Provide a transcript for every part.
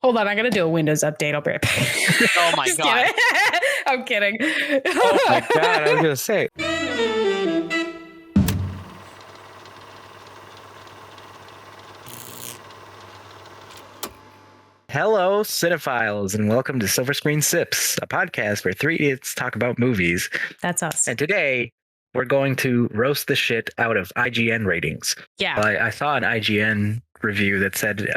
Hold on, I gotta do a Windows update. I'll be right back. Oh my God. I'm kidding. Oh my God, I was gonna say. Hello, cinephiles, and welcome to Silver Screen Sips, a podcast where three idiots talk about movies. That's us. And today, we're going to roast the shit out of IGN ratings. Yeah. I saw an IGN review that said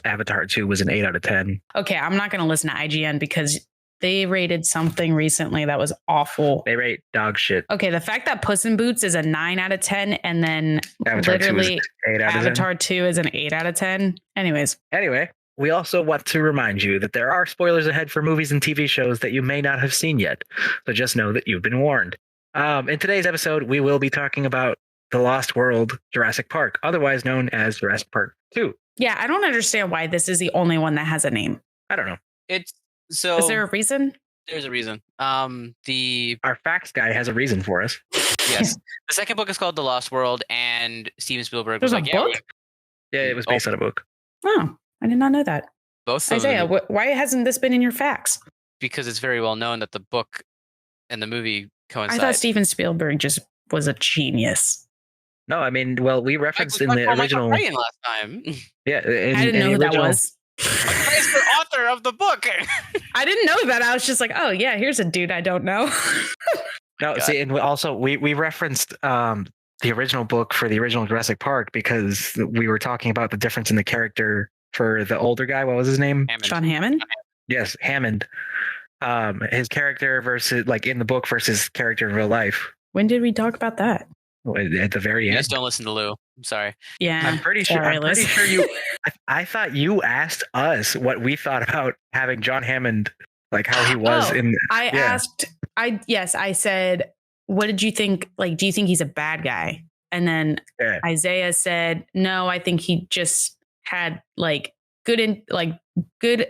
Avatar 2 was an 8 out of 10. Okay, I'm not going to listen to IGN because they rated something recently that was awful. They rate dog shit. Okay, the fact that Puss in Boots is a 9 out of 10 and then Avatar 2 is 8 out of 10. Avatar 2 is an 8 out of 10. Anyway, we also want to remind you that there are spoilers ahead for movies and TV shows that you may not have seen yet. So just know that you've been warned. In today's episode, we will be talking about The Lost World, Jurassic Park, otherwise known as Jurassic Park 2. Yeah, I don't understand why this is the only one that has a name. I don't know. Is there a reason? There's a reason. Our facts guy has a reason for us. Yes. The second book is called The Lost World, and Steven Spielberg There's was a like, book? Yeah, it was based on a book. Oh, I did not know that. Both of Isaiah, them, why hasn't this been in your facts? because it's very well known that the book and the movie coincide. I thought Steven Spielberg just was a genius. No, I mean, well, we referenced in the original. Last time. Yeah, I didn't know who that was. He's the author of the book. I didn't know that. I was just like, oh yeah, here's a dude I don't know. No, God. see, and also we referenced the original book for the original Jurassic Park because we were talking about the difference in the character for the older guy. What was his name? Hammond. John Hammond? Yes, Hammond. His character versus like in the book versus character in real life. When did we talk about that? At the very You end. just don't listen to Lou. I'm sorry. Yeah. I'm pretty sure you. I thought you asked us what we thought about having John Hammond, like how he was in. I said, what did you think? Like, do you think he's a bad guy? And then Isaiah said, no, I think he just had like good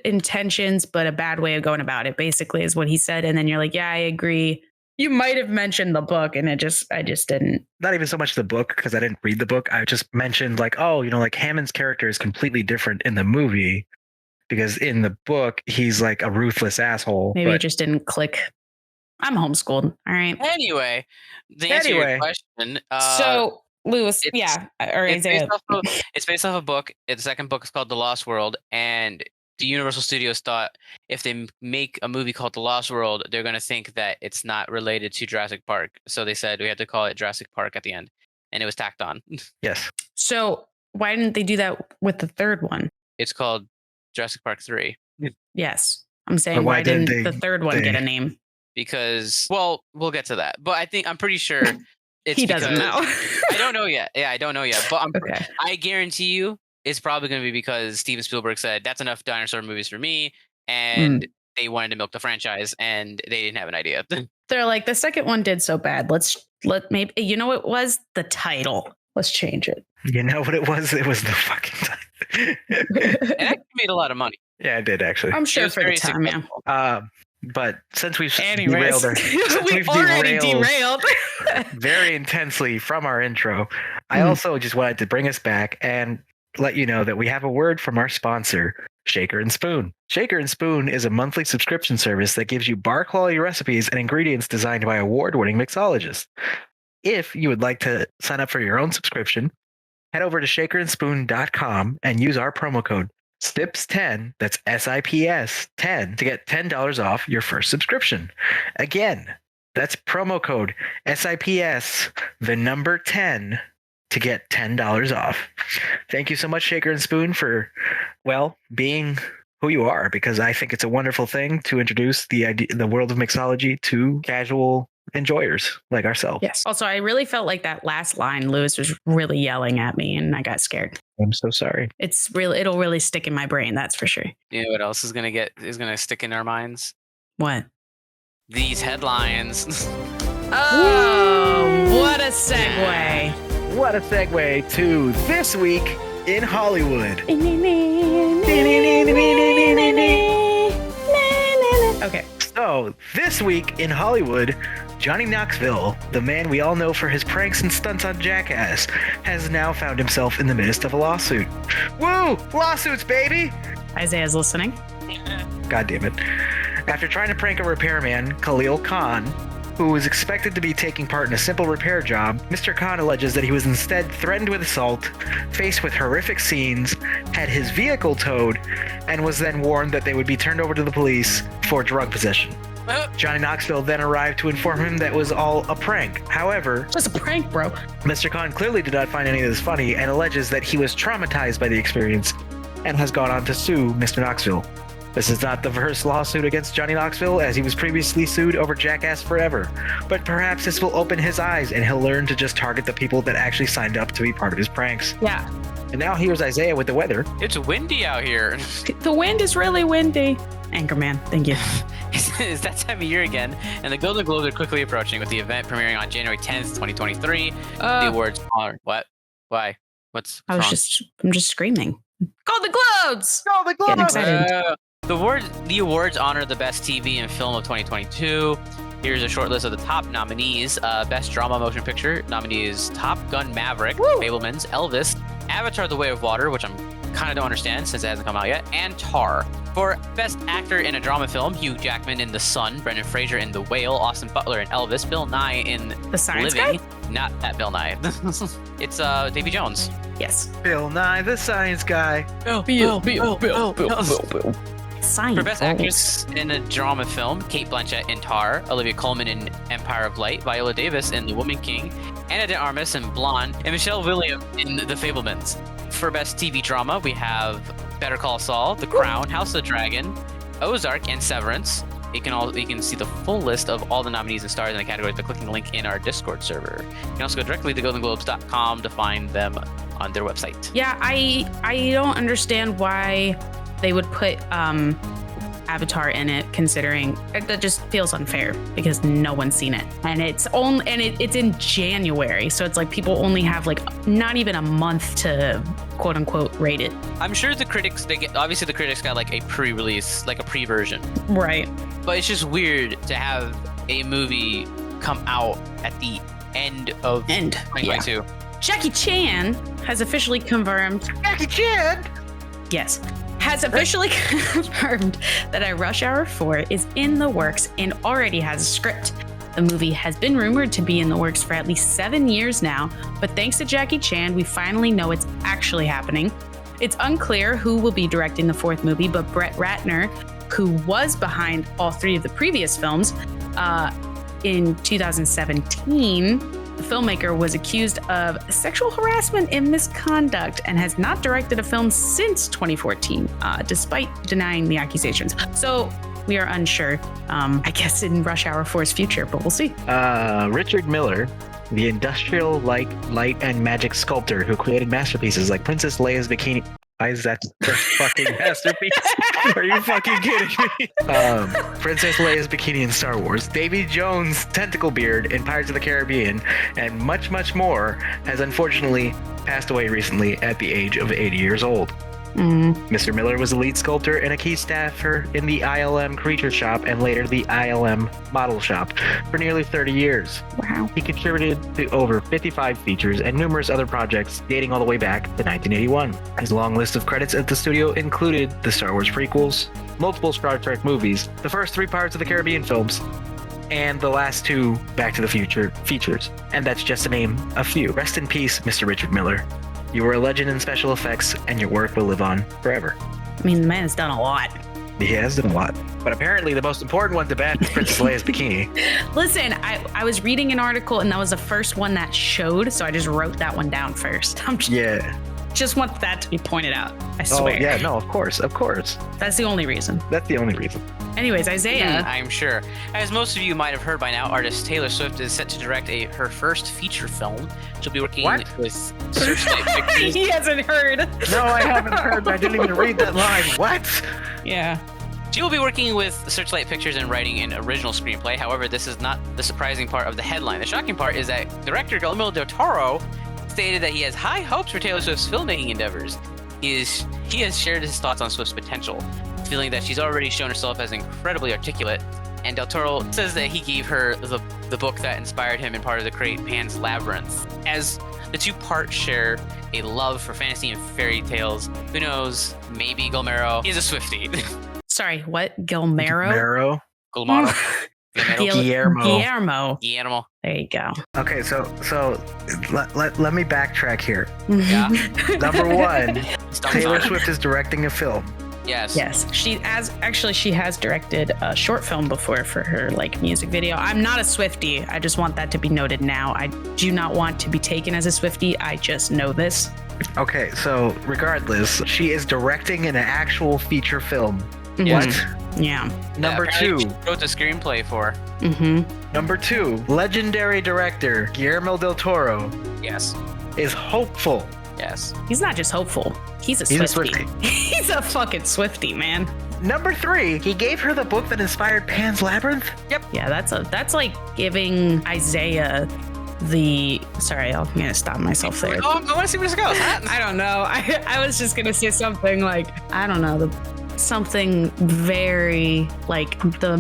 intentions, but a bad way of going about it, basically is what he said. And then you're like, yeah, I agree. You might have mentioned the book, and I just didn't. Not even so much the book, because I didn't read the book. I just mentioned like, oh, like Hammond's character is completely different in the movie, because in the book he's like a ruthless asshole. Maybe it just didn't click. I'm homeschooled. All right. Anyway, the answer to your question. So Lewis, or Isaiah. It's based off a book. The second book is called The Lost World, and the Universal Studios thought if they make a movie called The Lost World, they're going to think that it's not related to Jurassic Park. So they said we had to call it Jurassic Park at the end, and it was tacked on. Yes. So why didn't they do that with the third one? It's called Jurassic Park 3. Yes. I'm saying, But why didn't the third one get a name? Because, well, we'll get to that. But I'm pretty sure it's he doesn't know. I don't know yet. Yeah, I don't know yet. But Okay. I guarantee you it's probably going to be because Steven Spielberg said, that's enough dinosaur movies for me. And they wanted to milk the franchise, and they didn't have an idea. They're like, the second one did so bad. Maybe, you know what it was? The title. Let's change it. You know what it was? It was the fucking time. It actually made a lot of money. Yeah, it did actually. I'm sure for the time, yeah. But since we've Anyways, we've already derailed very intensely from our intro, I also just wanted to bring us back and let you know that we have a word from our sponsor, Shaker and Spoon. Shaker and Spoon is a monthly subscription service that gives you bar quality recipes and ingredients designed by award-winning mixologists. If you would like to sign up for your own subscription, head over to shakerandspoon.com and use our promo code SIPS10, that's SIPS 10, to get $10 off your first subscription. Again, that's promo code SIPS, the number 10, to get $10 off. Thank you so much, Shaker and Spoon, for, being who you are, because I think it's a wonderful thing to introduce the world of mixology to casual enjoyers like ourselves. Yes. Also, I really felt like that last line, Lewis was really yelling at me, and I got scared. I'm so sorry. It'll really stick in my brain, that's for sure. You know what else is gonna stick in our minds? What? These headlines. Oh, what a segue. What a segue to This Week in Hollywood. Okay. So, this week in Hollywood, Johnny Knoxville, the man we all know for his pranks and stunts on Jackass, has now found himself in the midst of a lawsuit. Woo! Lawsuits, baby! Isaiah's listening. God damn it. After trying to prank a repairman, Khalil Khan, who was expected to be taking part in a simple repair job, Mr. Khan alleges that he was instead threatened with assault, faced with horrific scenes, had his vehicle towed, and was then warned that they would be turned over to the police for drug possession. Johnny Knoxville then arrived to inform him that it was all a prank. However, Just a prank, bro. Mr. Khan clearly did not find any of this funny and alleges that he was traumatized by the experience and has gone on to sue Mr. Knoxville. This is not the first lawsuit against Johnny Knoxville, as he was previously sued over Jackass Forever. But perhaps this will open his eyes and he'll learn to just target the people that actually signed up to be part of his pranks. Yeah. And now here's Isaiah with the weather. It's windy out here. The wind is really windy. Anchorman, thank you. It's that time of year again, and the Golden Globes are quickly approaching, with the event premiering on January 10th, 2023. The awards are... What? Why? What's wrong? I'm just screaming. Golden Globes! Golden Getting excited. The awards honor the best TV and film of 2022. Here's a short list of the top nominees. Best Drama Motion Picture nominees: Top Gun Maverick, Fabelmans, Elvis, Avatar: The Way of Water, which I'm kind of don't understand since it hasn't come out yet, and Tar. For Best Actor in a Drama Film, Hugh Jackman in The Sun, Brendan Fraser in The Whale, Austin Butler in Elvis, Bill Nye in The Science Living. Guy? Not that Bill Nye. It's Davy Jones. Yes. Bill Nye, the Science Guy. Bill. Science. For Best Actress in a Drama Film, Cate Blanchett in Tar, Olivia Colman in Empire of Light, Viola Davis in The Woman King, Ana de Armas in Blonde, and Michelle Williams in The Fabelmans. For Best TV Drama, we have Better Call Saul, The Crown, House of the Dragon, Ozark, and Severance. You can see the full list of all the nominees and stars in the categories by clicking the link in our Discord server. You can also go directly to goldenglobes.com to find them on their website. Yeah, I don't understand why they would put Avatar in it, considering that just feels unfair because no one's seen it, and it's in January, so it's like people only have like not even a month to quote unquote rate it. I'm sure the critics obviously the critics got like a pre-release, like a pre-version, right? But it's just weird to have a movie come out at the end of 2022. Yeah. Jackie Chan has officially confirmed. Jackie Chan. Yes. Has officially confirmed that a Rush Hour 4 is in the works and already has a script. The movie has been rumored to be in the works for at least 7 years now, but thanks to Jackie Chan, we finally know it's actually happening. It's unclear who will be directing the fourth movie, but Brett Ratner, who was behind all three of the previous films, in 2017, the filmmaker was accused of sexual harassment and misconduct and has not directed a film since 2014, despite denying the accusations. So we are unsure, I guess, in Rush Hour 4's future, but we'll see. Richard Miller, the industrial light and magic sculptor who created masterpieces like Princess Leia's Bikini. Why is that the fucking masterpiece? Are you fucking kidding me? Princess Leia's Bikini in Star Wars, Davy Jones' Tentacle Beard in Pirates of the Caribbean, and much, much more has unfortunately passed away recently at the age of 80 years old. Mr. Miller was a lead sculptor and a key staffer in the ILM Creature Shop and later the ILM Model Shop for nearly 30 years. Wow. He contributed to over 55 features and numerous other projects dating all the way back to 1981. His long list of credits at the studio included the Star Wars prequels, multiple Star Trek movies, the first 3 Pirates of the Caribbean films, and the last 2 Back to the Future features. And that's just to name a few. Rest in peace, Mr. Richard Miller. You were a legend in special effects, and your work will live on forever. I mean, the man has done a lot. He has done a lot. But apparently the most important one to Beth is Princess Leia's Bikini. Listen, I was reading an article, and that was the first one that showed, so I just wrote that one down first. Just want that to be pointed out. I swear. Oh, yeah, no, of course. That's the only reason. Anyways, Isaiah. I'm sure. As most of you might have heard by now, artist Taylor Swift is set to direct her first feature film. She'll be working with Searchlight Pictures. He hasn't heard. No, I haven't heard. I didn't even read that line. What? Yeah. She will be working with Searchlight Pictures and writing an original screenplay. However, this is not the surprising part of the headline. The shocking part is that director Guillermo Del Toro stated that he has high hopes for Taylor Swift's filmmaking endeavors. He has shared his thoughts on Swift's potential, feeling that she's already shown herself as incredibly articulate. And Del Toro says that he gave her the book that inspired him in part of the create Pan's Labyrinth. As The two parts share a love for fantasy and fairy tales. Who knows? Maybe Guillermo is a Swiftie. Sorry, what? Guillermo? Marrow. Guillermo. Guillermo. There you go. Okay, so let me backtrack here. Yeah. Number one, It's done Taylor fine. Swift is directing a film. Yes. Yes, she has directed a short film before for her like music video. I'm not a Swiftie. I just want that to be noted now. I do not want to be taken as a Swiftie. I just know this. Okay, so regardless, she is directing an actual feature film. Yeah. What? Yeah. Number Apparently two. she wrote the screenplay for. Number two, legendary director Guillermo Del Toro Yes. is hopeful. Yes. He's not just hopeful. He's a He's a Swiftie. He's a fucking Swiftie, man. Number three, he gave her the book that inspired Pan's Labyrinth. Yeah, that's like giving Isaiah the. Sorry, I'm gonna stop myself there. Oh, I want to see where this goes. I don't know. I was just gonna say something like I don't know, something very like the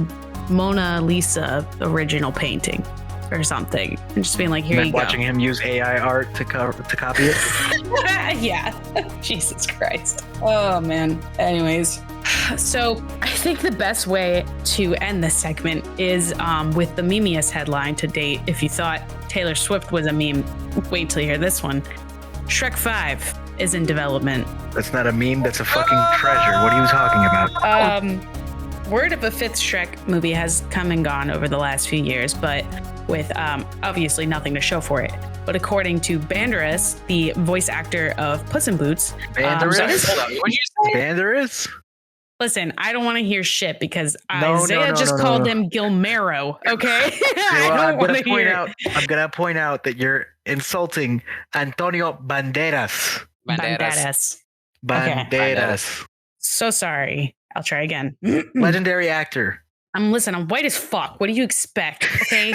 Mona Lisa original painting or something, and just being like, here you go. Watching him use AI art to copy it. Yeah. Jesus Christ. Oh man. Anyways, so I think the best way to end this segment is with the memeiest headline to date. If you thought Taylor Swift was a meme, wait till you hear this one. Shrek 5 is in development. That's not a meme. That's a fucking treasure. What are you talking about? Word of a fifth Shrek movie has come and gone over the last few years, but with obviously nothing to show for it. But according to Banderas, the voice actor of Puss in Boots, Banderas? Hold on. What did you say? Banderas? listen, I don't want to hear shit because No, Isaiah just called him Guillermo. Okay, I'm gonna point out that you're insulting Antonio Banderas. Banderas. Banderas. So sorry. I'll try again. Legendary actor. I'm white as fuck. What do you expect? Okay.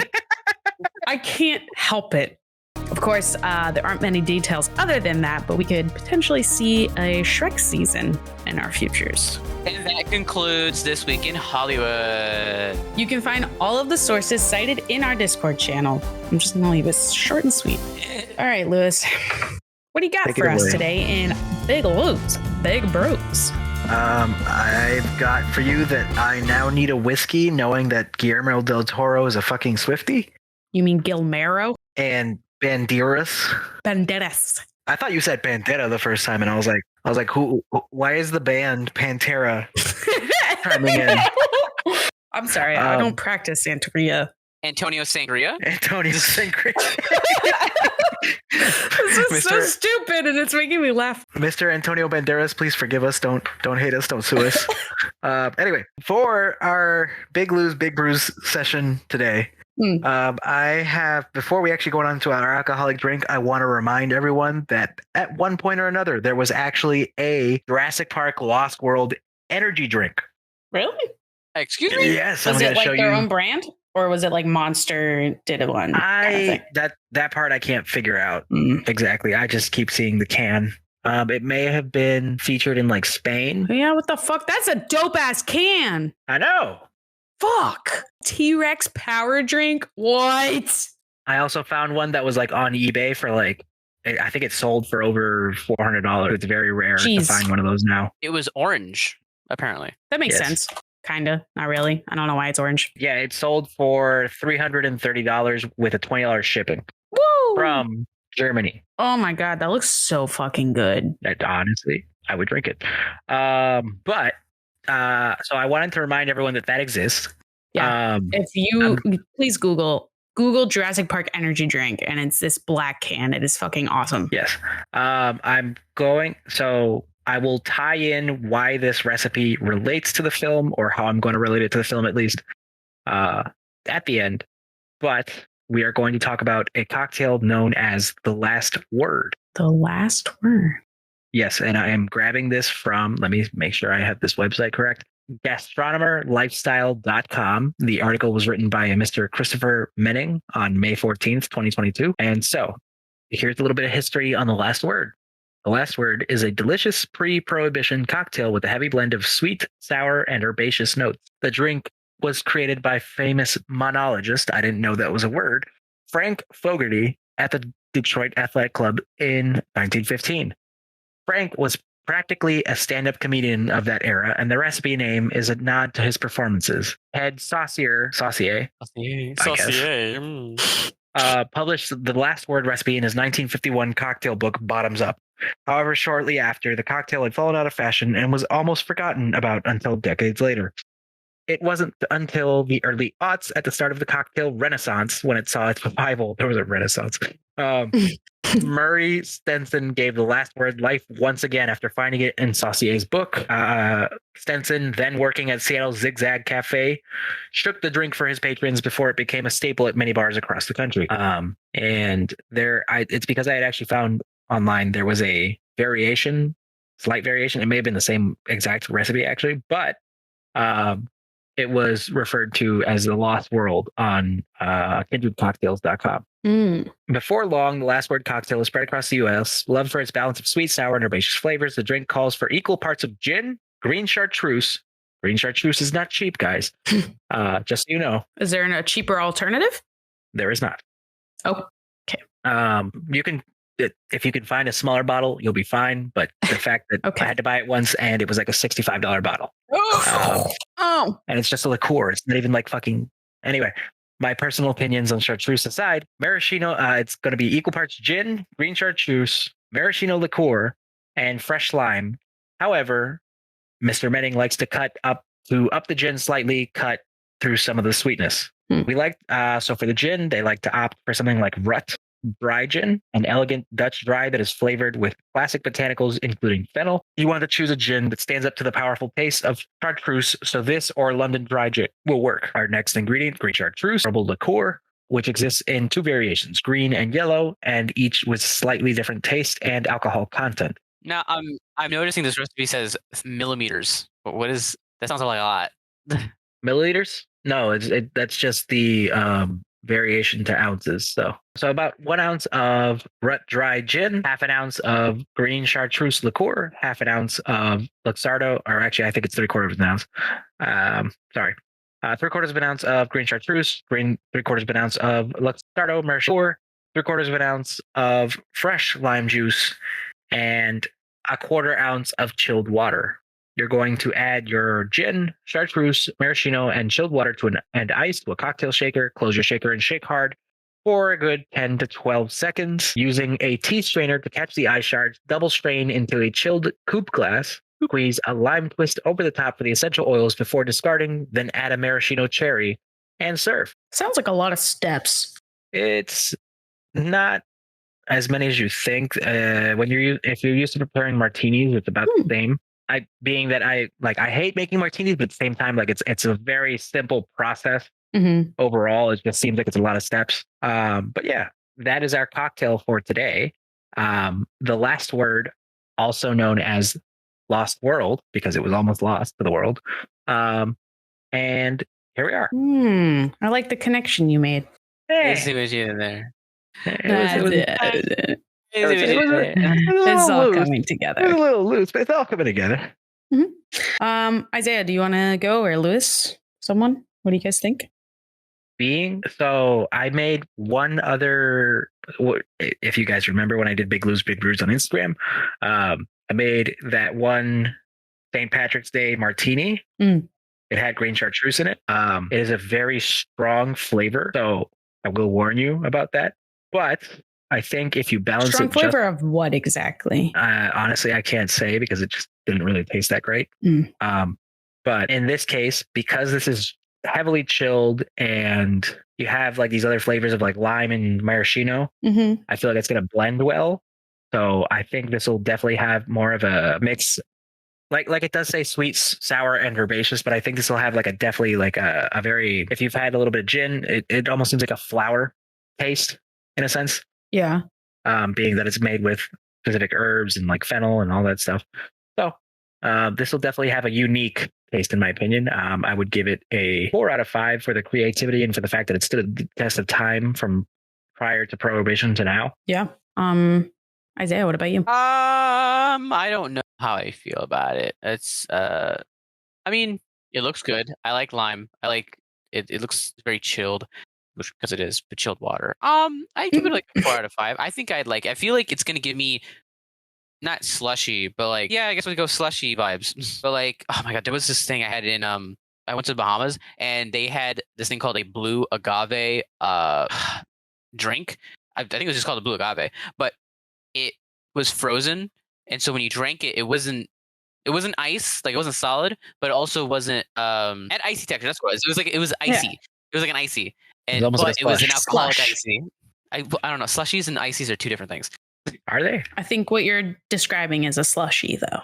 I can't help it. Of course, there aren't many details other than that, but we could potentially see a Shrek season in our futures. And that concludes This Week in Hollywood. You can find all of the sources cited in our Discord channel. I'm just going to leave this short and sweet. All right, Lewis. What do you got for us today in Big Brews? Big Brews. I've got for you that I now need a whiskey, knowing that Guillermo Del Toro is a fucking Swiftie. You mean Guillermo? And Banderas. Banderas. I thought you said Pantera the first time, and I was like, who? Why is the band Pantera chiming in? I'm sorry, I don't practice Santeria. Antonio Sangria. Antonio Sangria. This is so stupid, and it's making me laugh. Mr. Antonio Banderas, please forgive us. Don't hate us. Don't sue us. Anyway, for our Big Lou's Big Brews session today, I have, before we actually go on to our alcoholic drink, I want to remind everyone that at one point or another, there was actually a Jurassic Park Lost World energy drink. Really? Excuse me? Yes. Was it like their own brand? Or was it like Monster did one? That part I can't figure out exactly. I just keep seeing the can. It may have been featured in like Spain. Yeah, what the fuck? That's a dope ass can. I know. Fuck. T-Rex power drink? What? I also found one that was like on eBay for like, I think it sold for over $400. It's very rare to find one of those now. It was orange, apparently. That makes sense. Kinda. Not really. I don't know why it's orange. Yeah, it sold for $330 with a $20 shipping. Woo! From Germany. Oh my god, that looks so fucking good. Honestly, I would drink it. So I wanted to remind everyone that exists. Yeah. If you please Google Jurassic Park energy drink, and it's this black can. It is fucking awesome. Yes. I will tie in why this recipe relates to the film, or how I'm going to relate it to the film at least, at the end. But we are going to talk about a cocktail known as The Last Word. The Last Word. Yes, and I am grabbing this from, let me make sure I have this website correct, gastronomerlifestyle.com. The article was written by Mr. Christopher Menning on May 14th, 2022. And so here's a little bit of history on The Last Word. The Last Word is a delicious pre-prohibition cocktail with a heavy blend of sweet, sour, and herbaceous notes. The drink was created by famous monologist, I didn't know that was a word, Frank Fogarty, at the Detroit Athletic Club in 1915. Frank was practically a stand-up comedian of that era, and the recipe name is a nod to his performances. Head Saucier, I guess, published the last word recipe in his 1951 cocktail book, Bottoms Up. However, shortly after, the cocktail had fallen out of fashion and was almost forgotten about until decades later. It wasn't until the early aughts at the start of the cocktail renaissance when it saw its revival. There was a renaissance. Murray Stenson gave the last word life once again after finding it in Saucier's book. Stenson, then working at Seattle's Zigzag Cafe, shook the drink for his patrons before it became a staple at many bars across the country. It's because I had actually found online there was a slight variation. It may have been the same exact recipe actually, but it was referred to as the Lost World on kindredcocktails.com. Before long, the last word cocktail is spread across the U.S. Loved for its balance of sweet, sour, and herbaceous flavors, the drink calls for equal parts of gin, green chartreuse. Green chartreuse is not cheap, guys. Just so you know. Is there a cheaper alternative? There is not. Oh, okay. If you can find a smaller bottle, you'll be fine. But the fact that I had to buy it once and it was like a $65 bottle. And it's just a liqueur. It's not even like fucking. Anyway, my personal opinions on chartreuse aside, maraschino, it's going to be equal parts gin, green chartreuse, maraschino liqueur, and fresh lime. However, Mr. Menning likes to up the gin slightly, cut through some of the sweetness. We like, so for the gin, they like to opt for something like Rutte Dry gin, an elegant Dutch dry that is flavored with classic botanicals, including fennel. You want to choose a gin that stands up to the powerful taste of chartreuse, so this or London dry gin will work. Our next ingredient, green chartreuse, herbal liqueur, which exists in two variations, green and yellow, and each with slightly different taste and alcohol content. Now, I'm noticing this recipe says millimeters. What is that? Sounds like a lot. Milliliters? No, that's just the variation to ounces. So about 1 ounce of Rutte Dry gin, half an ounce of green chartreuse liqueur, half an ounce of Luxardo, or actually I think it's 3/4 of an ounce. 3/4 of an ounce of green chartreuse, 3/4 of an ounce of Luxardo Maraschino, 3/4 of an ounce of fresh lime juice, and 1/4 ounce of chilled water. You're going to add your gin, chartreuse, maraschino, and chilled water and ice to a cocktail shaker. Close your shaker and shake hard for a good 10 to 12 seconds. Using a tea strainer to catch the ice shards, double strain into a chilled coupe glass. Squeeze a lime twist over the top for the essential oils before discarding, then add a maraschino cherry and serve. Sounds like a lot of steps. It's not as many as you think. If you're used to preparing martinis, it's about the same. I hate making martinis, but at the same time, like it's a very simple process. Overall, it just seems like it's a lot of steps. But yeah, that is our cocktail for today. The last word, also known as Lost World, because it was almost lost to the world. And here we are. I like the connection you made. I see what you did there. It's all coming together. It's a little loose, but it's all coming together. Isaiah, do you want to go, or Lewis? Someone? What do you guys think? So I made one other. If you guys remember when I did Big Lou's Big Brews on Instagram, I made that one St. Patrick's Day martini. It had green chartreuse in it. It is a very strong flavor, so I will warn you about that. But I think if you balance strong flavor of what exactly? Honestly, I can't say because it just didn't really taste that great. But in this case, because this is heavily chilled and you have like these other flavors of like lime and maraschino, I feel like it's going to blend well. So I think this will definitely have more of a mix. Like it does say sweet, sour, and herbaceous, but I think this will have like a very, if you've had a little bit of gin, it almost seems like a flower taste in a sense. Yeah. Being that it's made with specific herbs and like fennel and all that stuff. So this will definitely have a unique taste, in my opinion. I would give it a 4 out of 5 for the creativity and for the fact that it stood the test of time from prior to Prohibition to now. Yeah. Isaiah, what about you? I don't know how I feel about it. It's I mean, it looks good. I like lime. I like it. It looks very chilled. because it is chilled water. I give it like a 4 out of 5. I think I'd like. I feel like it's gonna give me not slushy, but like yeah, I guess we go slushy vibes. But like, oh my god, there was this thing I had in I went to the Bahamas and they had this thing called a blue agave drink. I think it was just called a blue agave, but it was frozen, and so when you drank it, it wasn't ice, like it wasn't solid, but it also wasn't had icy texture. That's what it was. It was icy. Yeah. It was like an icy, was and almost but like a it was an slush. alcoholic Slush. icy. I don't know. Slushies and ices are two different things. Are they? I think what you're describing is a slushy, though.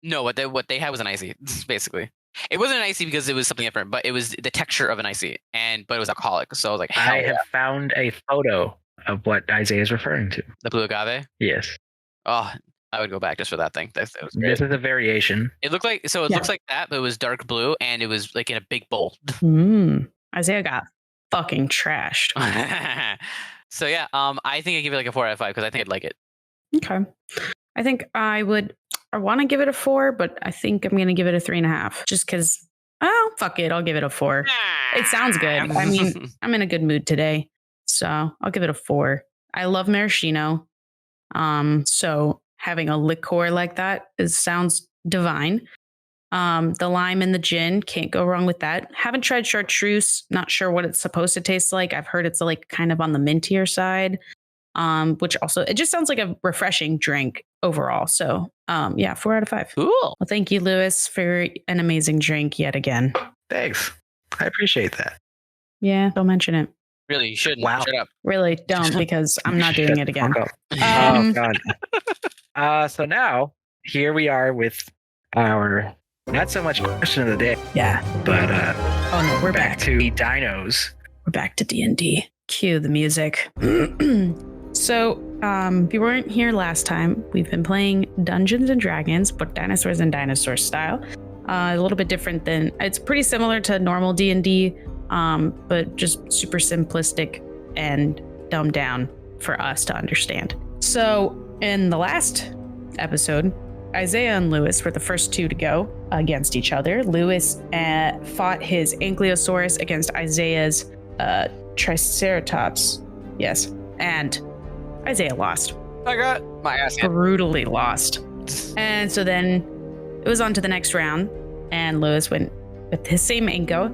No, what they had was an icy, basically. It wasn't an icy because it was something different, but it was the texture of an icy, but it was alcoholic. So I was like, hell I yeah. have found a photo of what Isaiah is referring to. The blue agave. Yes. Oh, I would go back just for that thing. That was great. This is a variation. It looked like it looks like that, but it was dark blue and it was like in a big bowl. Isaiah got fucking trashed. So yeah, I think I give it like a 4 out of 5 because I think I'd like it. Okay. I think I want to give it a 4, but I think I'm going to give it a 3.5 just because, oh, fuck it. I'll give it a 4. It sounds good. I mean, I'm in a good mood today, so I'll give it a 4. I love maraschino. So having a liqueur like that sounds divine. The lime and the gin, can't go wrong with that. Haven't tried chartreuse, not sure what it's supposed to taste like. I've heard it's like kind of on the mintier side. Which also, it just sounds like a refreshing drink overall. So, yeah, 4 out of 5. Cool. Well, thank you, Lewis, for an amazing drink yet again. Thanks. I appreciate that. Yeah, don't mention it. Really, you shouldn't. Wow. Shut up. Really don't, because I'm not doing Shut it the again. fuck up. Oh God. So now here we are with our not so much question of the day, Yeah. but Oh no, we're back back. to dinos. We're back to D&D. Cue the music. So, if you weren't here last time, we've been playing Dungeons and Dragons, but dinosaurs and dinosaur style. A little bit different than, it's pretty similar to normal D&D, but just super simplistic and dumbed down for us to understand. So, in the last episode, Isaiah and Lewis were the first two to go against each other. Lewis fought his Ankylosaurus against Isaiah's Triceratops. Yes. And Isaiah lost. I got my ass hit. Brutally lost. And so then it was on to the next round, and Lewis went with his same Inko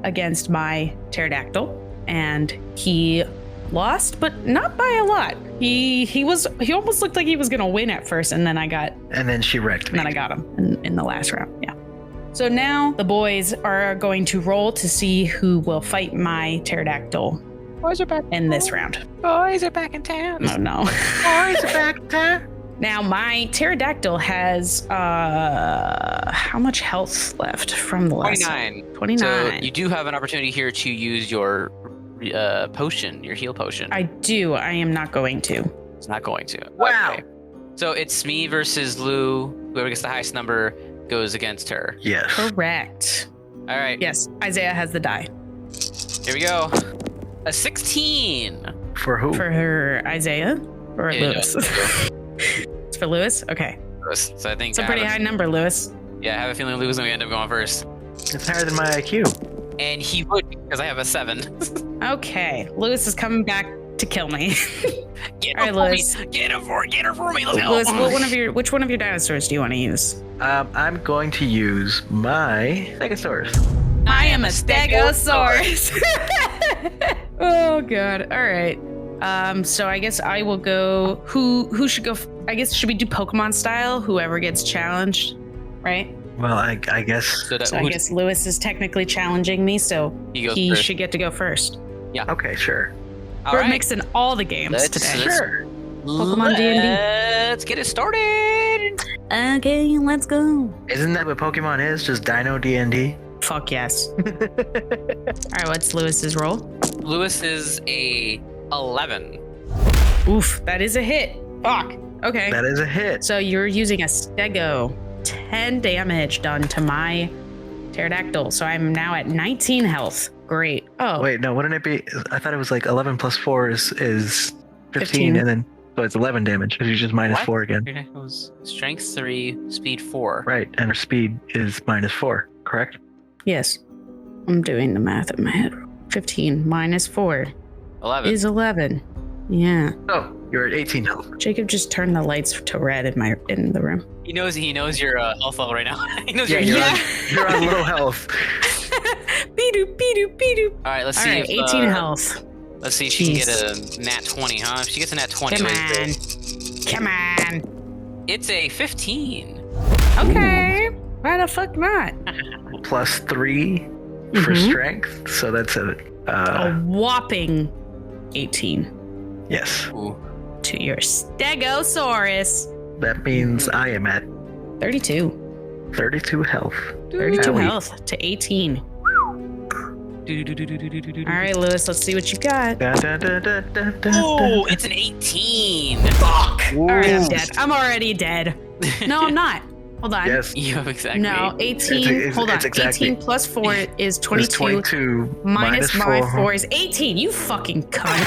against my pterodactyl, and he lost, but not by a lot. He almost looked like he was gonna win at first, and then she wrecked and me. then I got him in the last round. Yeah. So now the boys are going to roll to see who will fight my pterodactyl Boys are back in this round. Boys are back in town. Oh no. Boys are back there. Now my pterodactyl has how much health left from the last 29. 29. So you do have an opportunity here to use your potion, your heal potion. I do. I am not going to. It's not going to. Wow. Okay. So it's me versus Lou. Whoever gets the highest number goes against her. Yes. Correct. All right. Yes. Isaiah has the die. Here we go. A 16. For who? For her, Isaiah or Yeah, Lewis? no, It's for Lewis? Okay. So I think It's a pretty high number, Lewis. Yeah, I have a feeling Lou's gonna end up going first. It's higher than my IQ. And he would because I have a 7. Okay. Lewis is coming back to kill me. Get All her right, for Lewis. me. Get her for me. Let's go. Lewis, which one of your dinosaurs do you want to use? I'm going to use my Stegosaurus. I am a Stegosaurus. Oh god. All right. So I guess I will go. Who should go? I guess should we do Pokemon style? Whoever gets challenged, right? Well, I guess. So I guess Lewis is technically challenging me, so he should get to go first. Okay, sure. All We're right. mixing all the games today. Sure. Pokemon D&D. Let's get it started. Okay, let's go. Isn't that what Pokemon is? Just Dino D&D? Fuck yes. All right, what's Lewis's roll? Lewis is a 11. Oof, that is a hit. Fuck. Okay. That is a hit. So you're using a Stego. 10 damage done to my pterodactyl. So I'm now at 19 health. Great. Oh, Wait, no, wouldn't it be? I thought it was like 11 plus 4 is 15, and then so it's 11 damage. It's just minus What? 4 again. It was strength 3, speed 4. Right, and her speed is minus 4, correct? yes. I'm doing the math in my head. 15 minus 4 11. is 11. Yeah. Oh, you're at 18 health. Jacob just turned the lights to red in the room. He knows your health level right now. He knows Yeah, your you're on low health. Be-doop, be-doop, be-doop. All right, let's see. All right, if, 18 health. Let's see if she can get a nat 20, huh? If she gets a nat 20, Come wait, on. Come on. it's a 15. Okay. Why the fuck not? Plus 3 for strength. So that's a whopping 18 yes. Ooh. to your Stegosaurus. That means I am at 32. 32 health. 32 Owie. health to 18. All right, Lewis, let's see what you got. Da, da, da, da, da, da, Oh, da. it's an 18. Fuck. Ooh. All right, I'm dead. I'm already dead. No, I'm not. Hold on. Yes. You have exactly. No, 18. It's hold on. exactly- 18 plus 4 is 22. It's 22 Minus my 4. 4 is 18. You fucking cunt.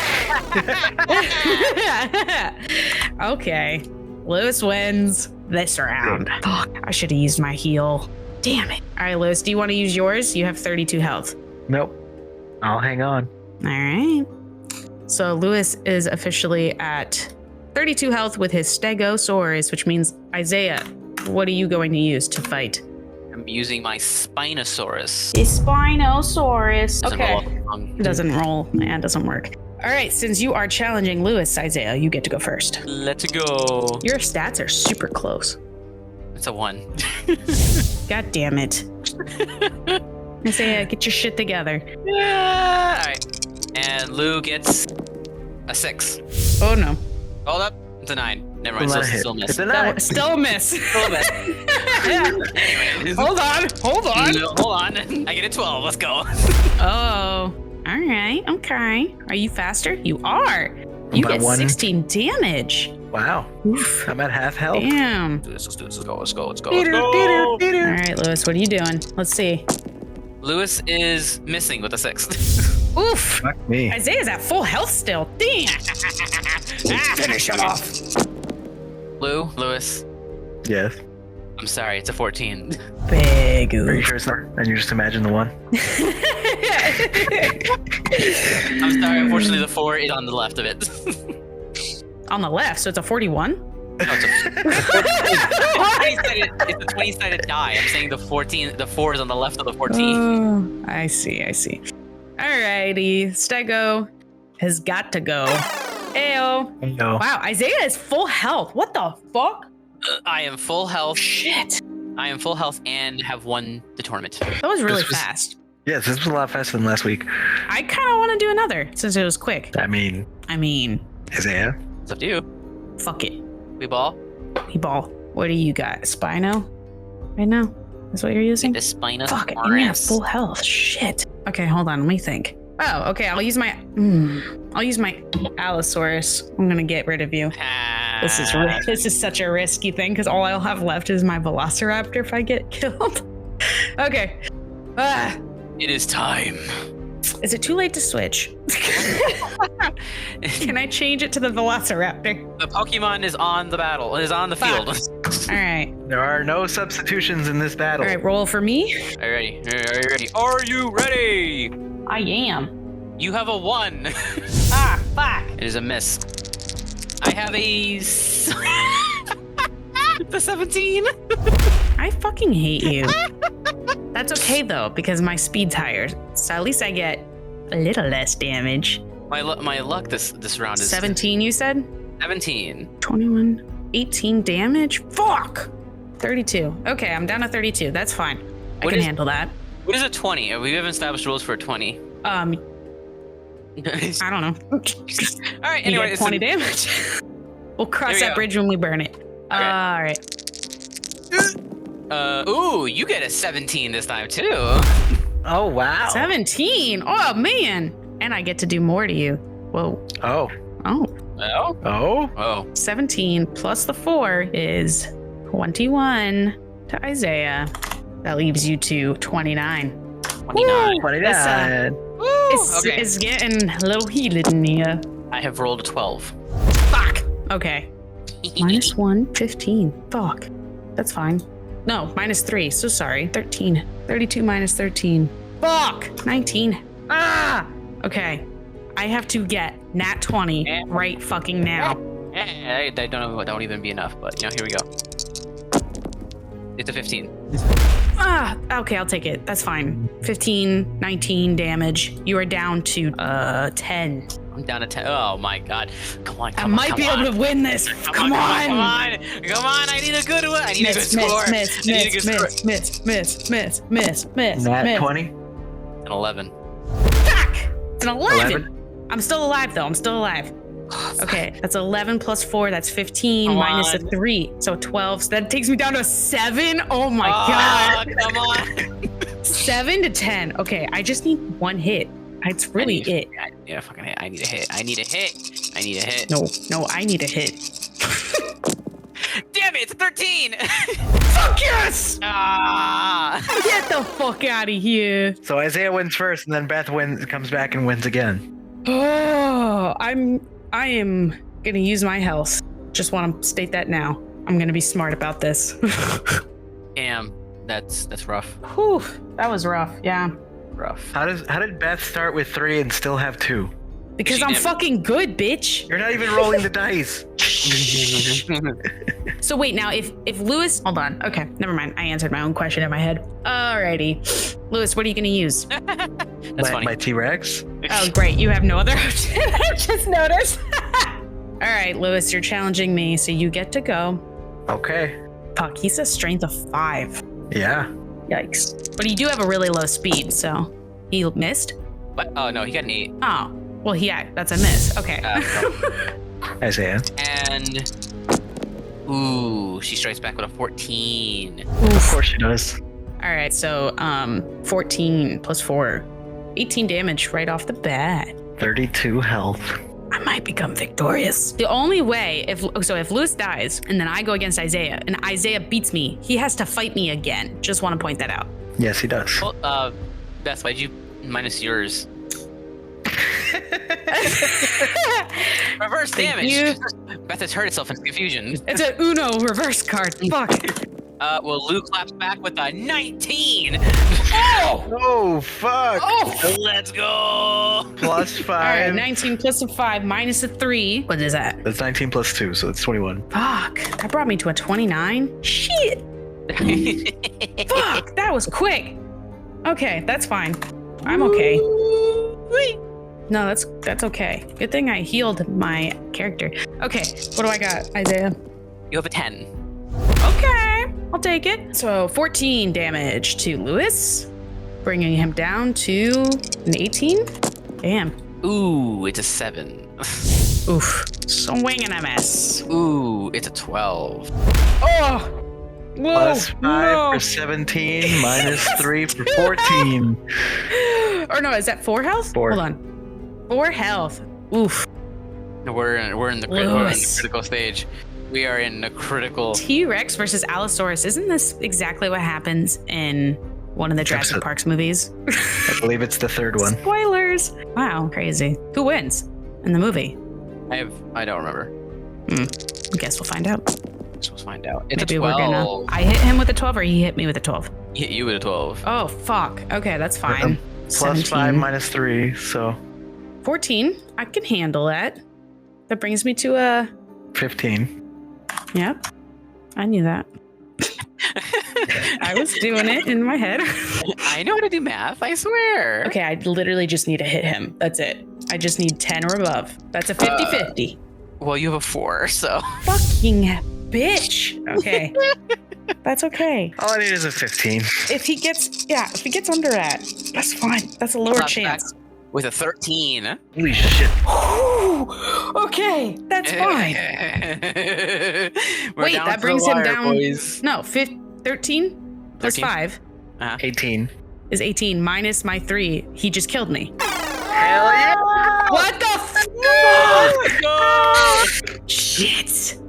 Okay. Lewis wins this round. Fuck. I should have used my heal. Damn it. All right, Lewis, do you want to use yours? You have 32 health. Nope. I'll hang on. All right. So Lewis is officially at 32 health with his Stegosaurus, which means, Isaiah, what are you going to use to fight? I'm using my Spinosaurus. His Spinosaurus. Doesn't roll off the tongue. It doesn't roll. Yeah, it doesn't work. All right, since you are challenging Lewis, Isaiah, you get to go first. Let's go. Your stats are super close. It's a 1. God damn it. Isaiah, get your shit together. Yeah. All right. And Lou gets a 6. Oh no. Hold up. It's a 9. Never mind. Well, that hit. Still miss. It's a 9. Still a miss. Still a miss. Anyway, Hold on. hold on. I get a 12. Let's go. Oh. All right. Okay. Are you faster? You are. You By get 1. 16 damage. Wow. Oof. I'm at half health. Damn. Let's go. Let's go. All right, Lewis, what are you doing? Let's see. Lewis is missing with a 6. Oof. Fuck me. Isaiah's at full health still. Damn. Finish him off. Lewis, Yes. I'm sorry. It's a 14. Big Are you oof. sure it's not? And you just imagine the 1? I'm sorry. Unfortunately, the 4 is on the left of it. On the left, so it's a 41? No, it's a 20-sided die. I'm saying the 4 is on the left of the 14. Oh, I see. Alrighty, Stego has got to go. Ayo. No. Wow, Isaiah is full health. What the fuck? I am full health. Shit. I am full health and have won the tournament. That was really This was- fast. Yes, this was a lot faster than last week. I kind of want to do another since it was quick. I mean, Isaiah? It's up to you. Fuck it. We ball. We ball. What do you got? Spino? Right now? That's what you're using? The Spinosaurus. Fuck it. You have full health. Shit. Okay, hold on. Let me think. Oh, okay. I'll use my Allosaurus. I'm gonna get rid of you. This is such a risky thing because all I'll have left is my Velociraptor if I get killed. Okay. It is time. Is it too late to switch? Can I change it to the Velociraptor? The Pokemon is on the field. All right. There are no substitutions in this battle. All right. Roll for me. Are you ready? Are you ready? I am. You have a 1. Ah, fuck. It is a miss. I have a the 17. I fucking hate you. That's okay though, because my speed's higher, so at least I get a little less damage. My luck this round is 17, you said? 17. 21, 18 damage? Fuck! 32. Okay, I'm down to 32. That's fine. I can handle that. What is a 20? We haven't established rules for a 20. I don't know. All right. You Anyway, get 20 damage. We'll cross Here we that go. bridge when we burn it. All right. Ooh, you get a 17 this time too. Oh, wow. 17. Oh man. And I get to do more to you. Whoa. Oh. Oh. Oh. Oh. Oh. 17 plus the 4 is 21 to Isaiah. That leaves you to 29. 29. 29. Okay. It's getting a little heated in here. I have rolled a 12. Fuck. Okay. Minus 1, 15. Fuck. That's fine. No, minus 3. So sorry. 13. 32 minus 13. Fuck. 19. Okay. I have to get nat 20 right fucking now. That don't even be enough, but here we go. It's a 15. Okay, I'll take it. That's fine. 15, 19 damage. You are down to 10. I'm down to 10. Oh my god. Come on. I might be able to win this. Come on. I need a good one. I need a good score. Miss. Nat 20? An 11. Fuck! It's an 11. I'm still alive, though. I'm still alive. Okay, that's 11 plus 4. That's 15 minus a 3. So 12. So that takes me down to 7. Oh my god. Come on. 7 to 10. Okay, I just need one hit. That's really it. Yeah, fucking hit. I need a hit. I need a hit. No, I need a hit. Damn it, it's a 13. Fuck yes! Ah. Get the fuck out of here. So Isaiah wins first, and then Beth comes back and wins again. Oh, I am gonna use my health. Just want to state that now. I'm gonna be smart about this. Damn, that's rough. Whew, that was rough. Yeah. Rough. How did Beth start with 3 and still have 2? Because I'm fucking good, bitch. You're not even rolling the dice. So wait, now if Lewis, hold on. Okay, never mind. I answered my own question in my head. Alrighty, Lewis, what are you gonna use? That's funny. My T-Rex. Oh, great. You have no other option. I just noticed. All right, Lewis, you're challenging me, so you get to go. Okay. Fuck, he says strength of 5. Yeah. Yikes. But you do have a really low speed, so he missed? But, oh, no, he got an 8. Oh, well, yeah, that's a miss. Okay. Isaiah. And, ooh, she strikes back with a 14. Of course she does. All right, so 14 plus 4. 18 damage right off the bat. 32 health. I might become victorious. The only way, if Lewis dies and then I go against Isaiah and Isaiah beats me, he has to fight me again. Just want to point that out. Yes, he does. Well, Beth, why'd you minus yours? Reverse damage. Beth has hurt itself in confusion. It's a Uno reverse card. Fuck. Well, Luke claps back with a 19. Oh, fuck. Oh, Let's go. Plus 5. all right, 19 plus a 5 minus a 3. What is that? That's 19 plus 2, so it's 21. Fuck. That brought me to a 29. Shit. Fuck. That was quick. Okay, that's fine. I'm okay. No, that's okay. Good thing I healed my character. Okay, what do I got, Isaiah? You have a 10. Okay, I'll take it. So 14 damage to Lewis, bringing him down to an 18. Damn. Ooh, it's a 7. Oof. Swing and a miss. Ooh, it's a 12. Oh! Whoa, Plus 5 no. for 17, minus 3 for 14. Or no, is that 4 health? 4. Hold on. 4 health. Oof. We're in the critical stage. We are in the critical. T-Rex versus Allosaurus. Isn't this exactly what happens in one of the Jurassic Park's movies? I believe it's the third one. Spoilers. Wow, crazy. Who wins in the movie? I don't remember. I guess we'll find out. We'll find out. It's Maybe a 12. we're gonna. I hit him with a 12, or he hit me with a 12. He hit you with a 12. Oh fuck. Okay, that's fine. Plus 17. 5 minus 3, so 14. I can handle that. That brings me to a 15. Yep. I knew that. I was doing it in my head. I know how to do math, I swear. Okay, I literally just need to hit him. That's it. I just need 10 or above. That's a 50-50. Well, you have a 4, so. Fucking bitch. Okay. That's okay. All I need is a 15. If he gets under that, that's fine. That's a lower chance. With a 13. Holy shit. Okay, that's fine. Wait, that brings him down. Boys. No, 13 plus 5 18. is 18 minus my 3. He just killed me. Hell yeah! What the fuck? Shit.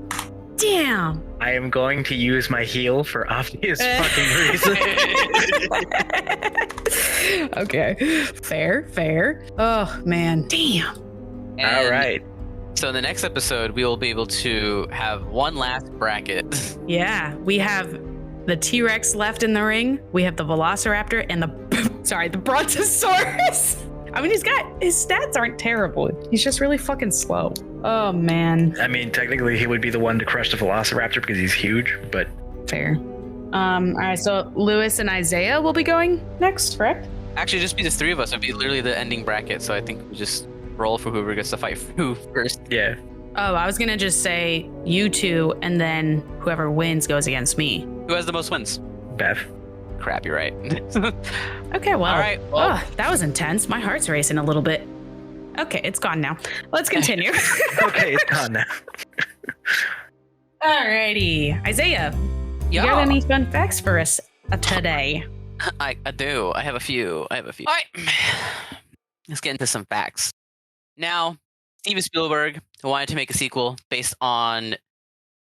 Damn. I am going to use my heal for obvious fucking reasons. Okay. Fair. Oh, man. Damn. All right. So in the next episode, we will be able to have one last bracket. Yeah, we have the T-Rex left in the ring. We have the Velociraptor and the Brontosaurus. I mean, his stats aren't terrible. He's just really fucking slow. Oh, man. I mean, technically, he would be the one to crush the Velociraptor because he's huge, but... Fair. All right, so Lewis and Isaiah will be going next, correct? Actually, just be the three of us. It'd be literally the ending bracket. So I think we just roll for whoever gets to fight who first. Yeah. Oh, I was going to just say you two, and then whoever wins goes against me. Who has the most wins? Beth. Crap, you're right. Okay, well. All right. Well, that was intense. My heart's racing a little bit. Okay, it's gone now. Let's continue. Okay, it's gone now. Alrighty. Isaiah, you got any fun facts for us today? I do. I have a few. All right. Let's get into some facts. Now, Steven Spielberg wanted to make a sequel based on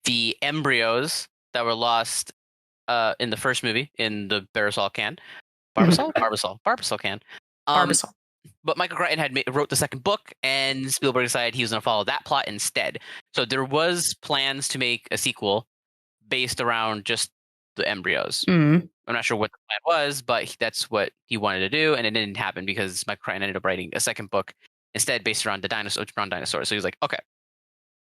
the embryos that were lost in the first movie in the Barbasol can. Barbasol can. Barbasol. But Michael Crichton wrote the second book, and Spielberg decided he was going to follow that plot instead. So there was plans to make a sequel based around just the embryos. Mm. I'm not sure what the plan was, but that's what he wanted to do, and it didn't happen because Michael Crichton ended up writing a second book instead based around dinosaurs. So he was like, okay,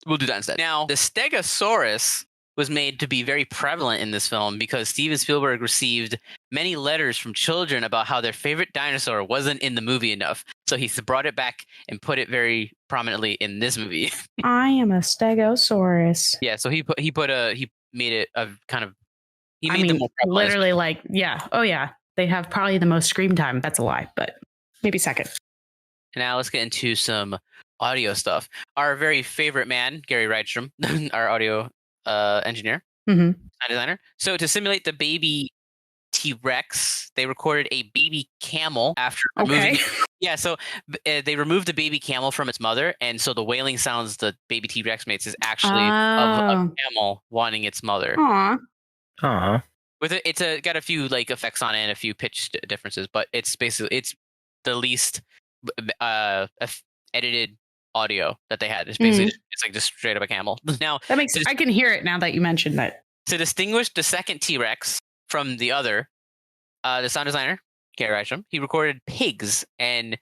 we'll do that instead. Now, the Stegosaurus was made to be very prevalent in this film because Steven Spielberg received many letters from children about how their favorite dinosaur wasn't in the movie enough. So he brought it back and put it very prominently in this movie. I am a Stegosaurus. Yeah, so he made it a kind of them more prevalent. Literally like, yeah. Oh yeah. They have probably the most screen time. That's a lie, but maybe second. Now let's get into some audio stuff. Our very favorite man, Gary Rydstrom, our audio engineer, sound designer. So to simulate the baby T-Rex, they recorded a baby camel after removing. Yeah, so they removed the baby camel from its mother, and so the wailing sounds the baby T-Rex makes is actually of a camel wanting its mother. Aww. With it, it's got a few like effects on it and a few pitch differences, but it's the least edited audio that they had. It's basically it's like just straight up a camel. Now that makes I can hear it now that you mentioned that. To distinguish the second T-Rex from the other, the sound designer Gary Rydstrom, he recorded pigs and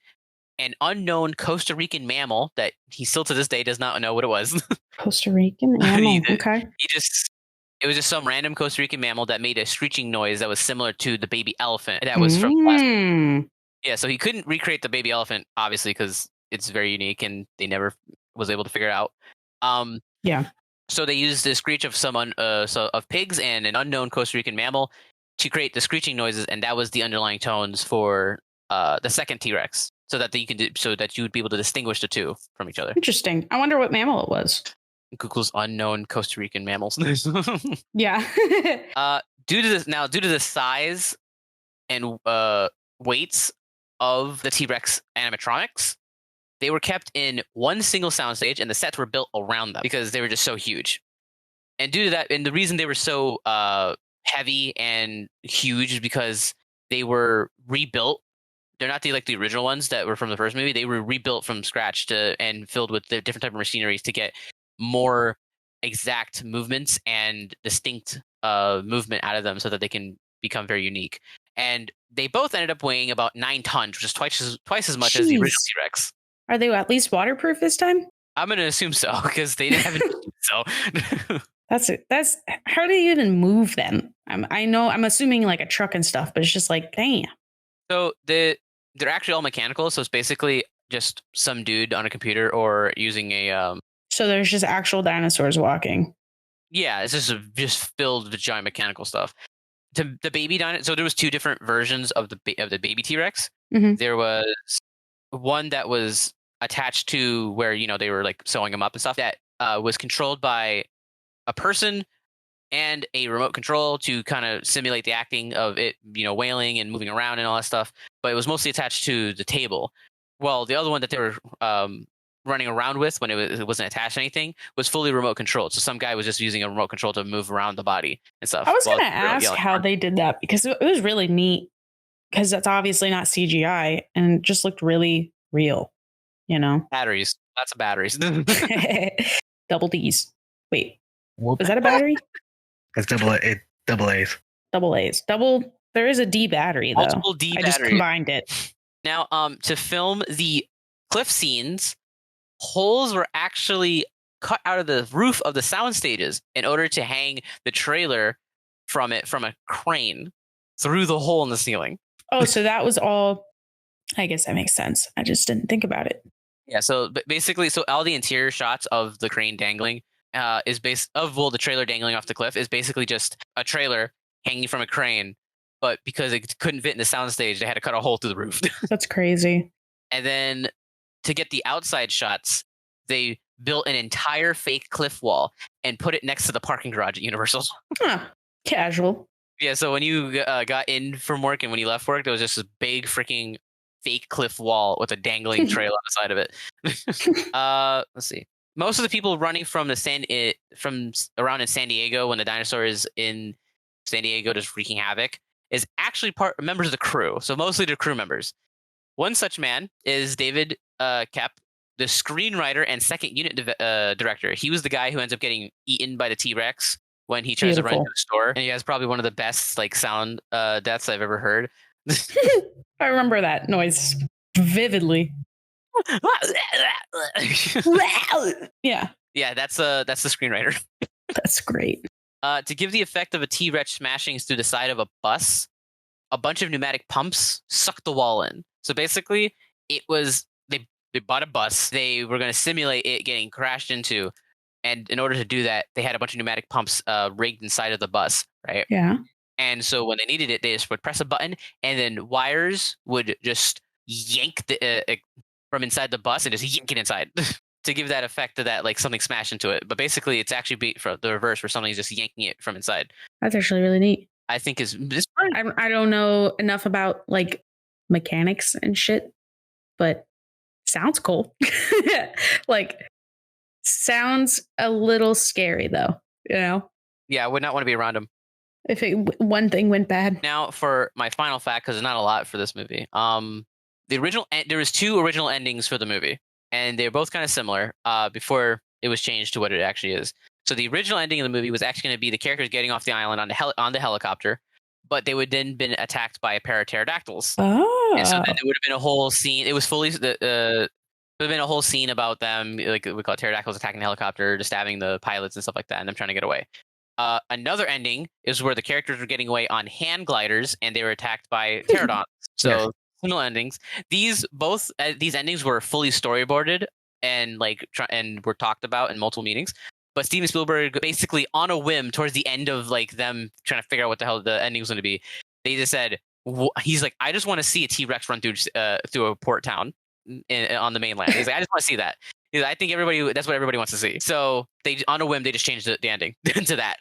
an unknown Costa Rican mammal that he still to this day does not know what it was. Costa Rican mammal. Okay. It was just some random Costa Rican mammal that made a screeching noise that was similar to the baby elephant that was from last. Yeah, so he couldn't recreate the baby elephant, obviously, because it's very unique and they never was able to figure it out. Yeah. So they used the screech of of pigs and an unknown Costa Rican mammal to create the screeching noises, and that was the underlying tones for the second T-Rex, so that you would be able to distinguish the two from each other. Interesting. I wonder what mammal it was. Google's unknown Costa Rican mammals. Yeah. Due to the size and weights of the T-Rex animatronics, they were kept in one single soundstage, and the sets were built around them because they were just so huge. And due to that, and the reason they were so heavy and huge is because they were rebuilt. They're not the original ones that were from the first movie. They were rebuilt from scratch and filled with the different type of machineries to get more exact movements and distinct movement out of them so that they can become very unique. And they both ended up weighing about 9 tons, which is twice as much as the original T-Rex. Are they at least waterproof this time? I'm going to assume so because they didn't have it. So that's it. That's how do you even move them? I'm assuming like a truck and stuff, but it's just like, damn. So they're actually all mechanical. So it's basically just some dude on a computer or using a. So there's just actual dinosaurs walking. Yeah, it's just filled with giant mechanical stuff. The baby dinosaur. So there was 2 different versions of the baby T-Rex. Mm-hmm. There was one that was attached to where they were like sewing them up and stuff that was controlled by a person and a remote control to kind of simulate the acting of it, wailing and moving around and all that stuff. But it was mostly attached to the table. Well, the other one that they were running around with when it wasn't attached to anything was fully remote controlled. So some guy was just using a remote control to move around the body and stuff. I was going to ask how they did that because it was really neat because that's obviously not CGI and it just looked really real, Batteries. Lots of batteries. Double D's. Wait, is that a battery? It's double A's. Double A's. There is a D battery though. Multiple D batteries. I just combined it. Now, to film the cliff scenes, holes were actually cut out of the roof of the sound stages in order to hang the trailer from a crane through the hole in the ceiling. Oh, so that was all. I guess that makes sense. I just didn't think about it. Yeah, so basically, all the interior shots of the crane dangling the trailer dangling off the cliff is basically just a trailer hanging from a crane, but because it couldn't fit in the soundstage, they had to cut a hole through the roof. That's crazy. And then to get the outside shots, they built an entire fake cliff wall and put it next to the parking garage at Universal. Huh. Casual. Yeah, so when you got in from work and when you left work, there was just this big freaking fake cliff wall with a dangling trail on the side of it. Let's see. Most of the people running from around in San Diego when the dinosaur is in San Diego just wreaking havoc is actually members of the crew. So mostly the crew members. One such man is David Koepp, the screenwriter and second unit director. He was the guy who ends up getting eaten by the T-Rex when he tries to run to the store. And he has probably one of the best sound deaths I've ever heard. I remember that noise vividly. Yeah. Yeah, that's the screenwriter. That's great. To give the effect of a T-Rex smashing through the side of a bus, a bunch of pneumatic pumps sucked the wall in. So basically, it was they bought a bus. They were going to simulate it getting crashed into, and in order to do that, they had a bunch of pneumatic pumps rigged inside of the bus, right? Yeah. And so when they needed it, they just would press a button, and then wires would just yank from inside the bus and just yank it inside to give that effect of that something smashed into it. But basically, it's actually beat for the reverse, where something's just yanking it from inside. That's actually really neat. I think it's I don't know enough about mechanics and shit, but sounds cool. Sounds a little scary though, Yeah, I would not want to be around him. If one thing went bad. Now for my final fact, because there's not a lot for this movie. There was 2 original endings for the movie, and they're both kind of similar. Before it was changed to what it actually is. So the original ending of the movie was actually going to be the characters getting off the island on the helicopter, but they would then been attacked by a pair of pterodactyls. Oh. And so then there would have been a whole scene. It was fully there would have been a whole scene about them, we call it pterodactyls attacking the helicopter, just stabbing the pilots and stuff like that, and them trying to get away. Another ending is where the characters were getting away on hand gliders and they were attacked by pterodons. So similar endings. These endings were fully storyboarded and and were talked about in multiple meetings. But Steven Spielberg basically on a whim towards the end of them trying to figure out what the hell the ending was going to be, they just said he's like, I just want to see a T-Rex run through a port town on the mainland. He's like, I just want to see that. I think that's what everybody wants to see. So they, on a whim, they just changed the ending to that.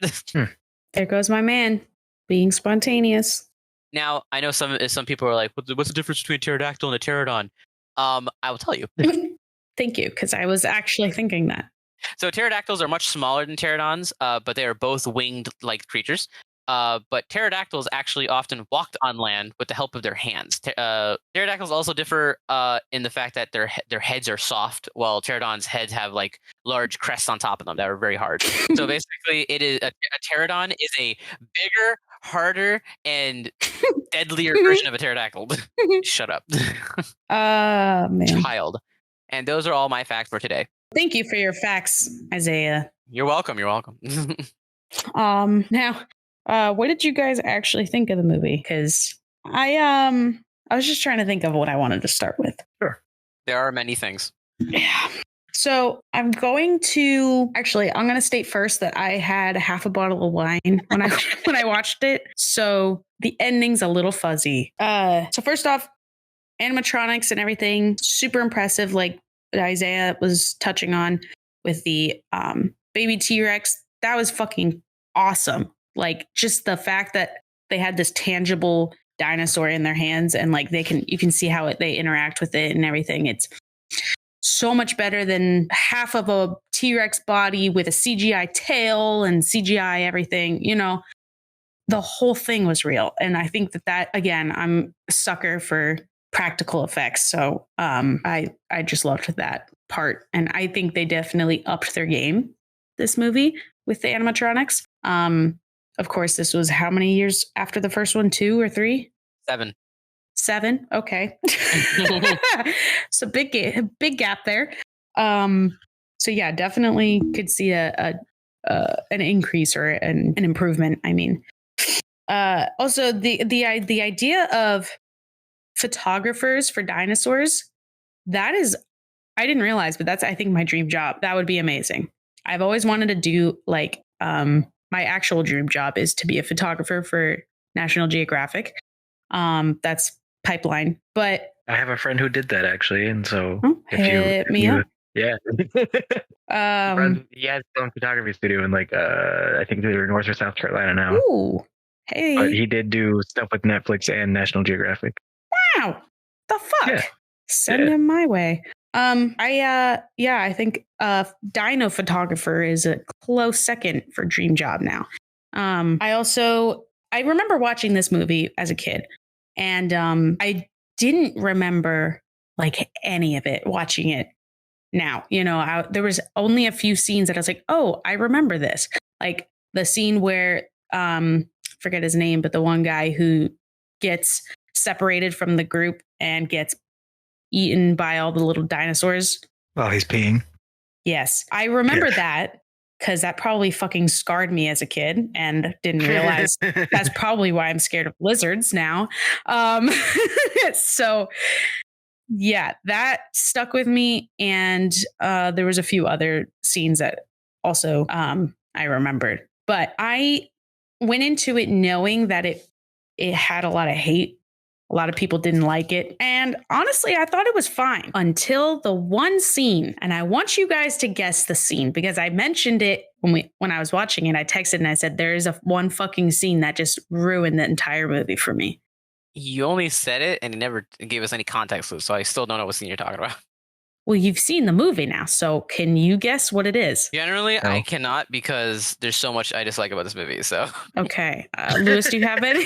There goes my man being spontaneous. Now, I know some people are like, what's the difference between a pterodactyl and a pterodon? I will tell you. Thank you, because I was actually thinking that. So pterodactyls are much smaller than pterodons, but they are both winged-like creatures. But pterodactyls actually often walked on land with the help of their hands. Pterodactyls also differ in the fact that their heads are soft, while pterodons' heads have large crests on top of them that are very hard. So basically, it is a pterodon is a bigger, harder, and deadlier version of a pterodactyl. Shut up. Man. Child. And those are all my facts for today. Thank you for your facts, Isaiah. You're welcome. Now, what did you guys actually think of the movie? Because I was just trying to think of what I wanted to start with. Sure. There are many things. Yeah. So I'm going to state first that I had half a bottle of wine when I watched it. So the ending's a little fuzzy. So first off, animatronics and everything, super impressive. Like Isaiah was touching on with the baby T-Rex, that was fucking awesome. Just the fact that they had this tangible dinosaur in their hands and you can see how they interact with it and everything. It's so much better than half of a T-Rex body with a CGI tail and CGI everything. The whole thing was real. And I think that again, I'm a sucker for practical effects. So I just loved that part. And I think they definitely upped their game, this movie, with the animatronics. Of course, this was how many years after the first one? 2 or 3? 7. 7. Okay. So big gap there. So yeah, definitely could see an increase or an improvement. I mean, also the idea of photographers for dinosaurs, that is, I didn't realize, but that's, I think, my dream job. That would be amazing. I've always wanted to do like, my actual dream job is to be a photographer for National Geographic. That's pipeline, but I have a friend who did that actually, and so hit me up. Yeah. He has his own photography studio in like I think they're North or South Carolina now. Ooh, hey. But he did do stuff with Netflix and National Geographic. Wow. The fuck? Yeah. Send him my way. I think dino photographer is a close second for dream job now. I remember watching this movie as a kid, and I didn't remember like any of it watching it now. You know, there was only a few scenes that I was like, oh, I remember this. Like the scene where forget his name, but the one guy who gets separated from the group and gets eaten by all the little dinosaurs. While he's peeing. Yes. I remember that because that probably fucking scarred me as a kid and didn't realize that's probably why I'm scared of lizards now. So yeah, that stuck with me. And there was a few other scenes that also I remembered. But I went into it knowing that it had a lot of hate. A lot of people didn't like it. And honestly, I thought it was fine until the one scene. And I want you guys to guess the scene because I mentioned it when I was watching it. I texted and I said, there is one fucking scene that just ruined the entire movie for me. You only said it and it never gave us any context clues. So I still don't know what scene you're talking about. Well, you've seen the movie now. So can you guess what it is? Generally, I cannot because there's so much I dislike about this movie. So okay. Lewis, do you have any?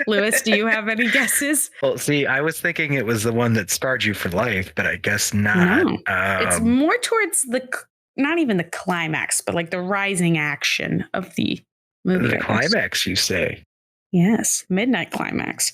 Lewis, do you have any guesses? Well, see, I was thinking it was the one that scarred you for life, but I guess not. No. It's more towards not even the climax, but like the rising action of the movie. The climax, you say? Yes, midnight climax.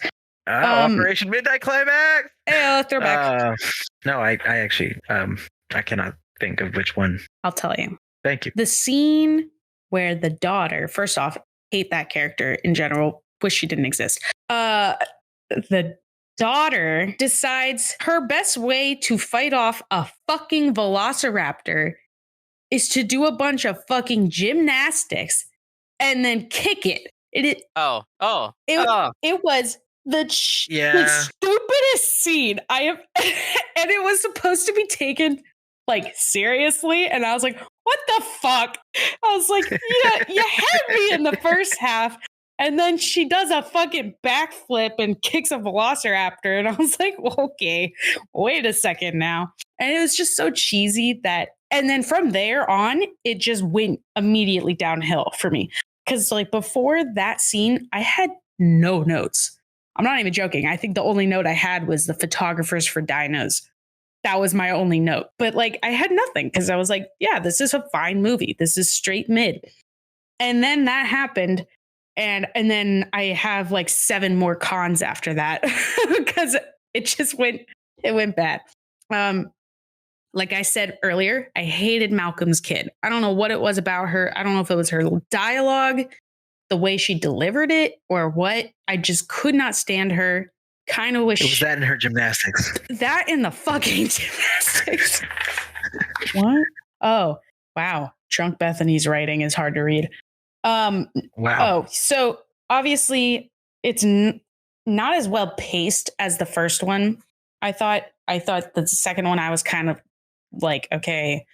Operation Midnight Climax. Hey, throwback. No, I actually I cannot think of which one. I'll tell you. Thank you. The scene where the daughter, first off, hate that character in general. Wish she didn't exist. The daughter decides her best way to fight off a fucking velociraptor is to do a bunch of fucking gymnastics and then kick it. It was the stupidest scene I have, and it was supposed to be taken like seriously, and I was like, what the fuck? I was like, yeah, you had me in the first half, and then she does a fucking backflip and kicks a velociraptor, and I was like, well, okay, wait a second now. And it was just so cheesy that, and then from there on, it just went immediately downhill for me. Because like before that scene, I had no notes. I'm not even joking. I think the only note I had was the photographers for dinos. That was my only note. But like I had nothing because I was like, yeah, this is a fine movie. This is straight mid. And then that happened. And then I have like 7 more cons after that because it went bad. Like I said earlier, I hated Malcolm's kid. I don't know what it was about her. I don't know if it was her dialogue, the way she delivered it, or what. I just could not stand her. Kind of wish it was that in her gymnastics. That in the fucking gymnastics. What? Oh, wow. Drunk Bethany's writing is hard to read. Wow. Oh, so obviously it's not as well paced as the first one. I thought the second one I was kind of like, okay,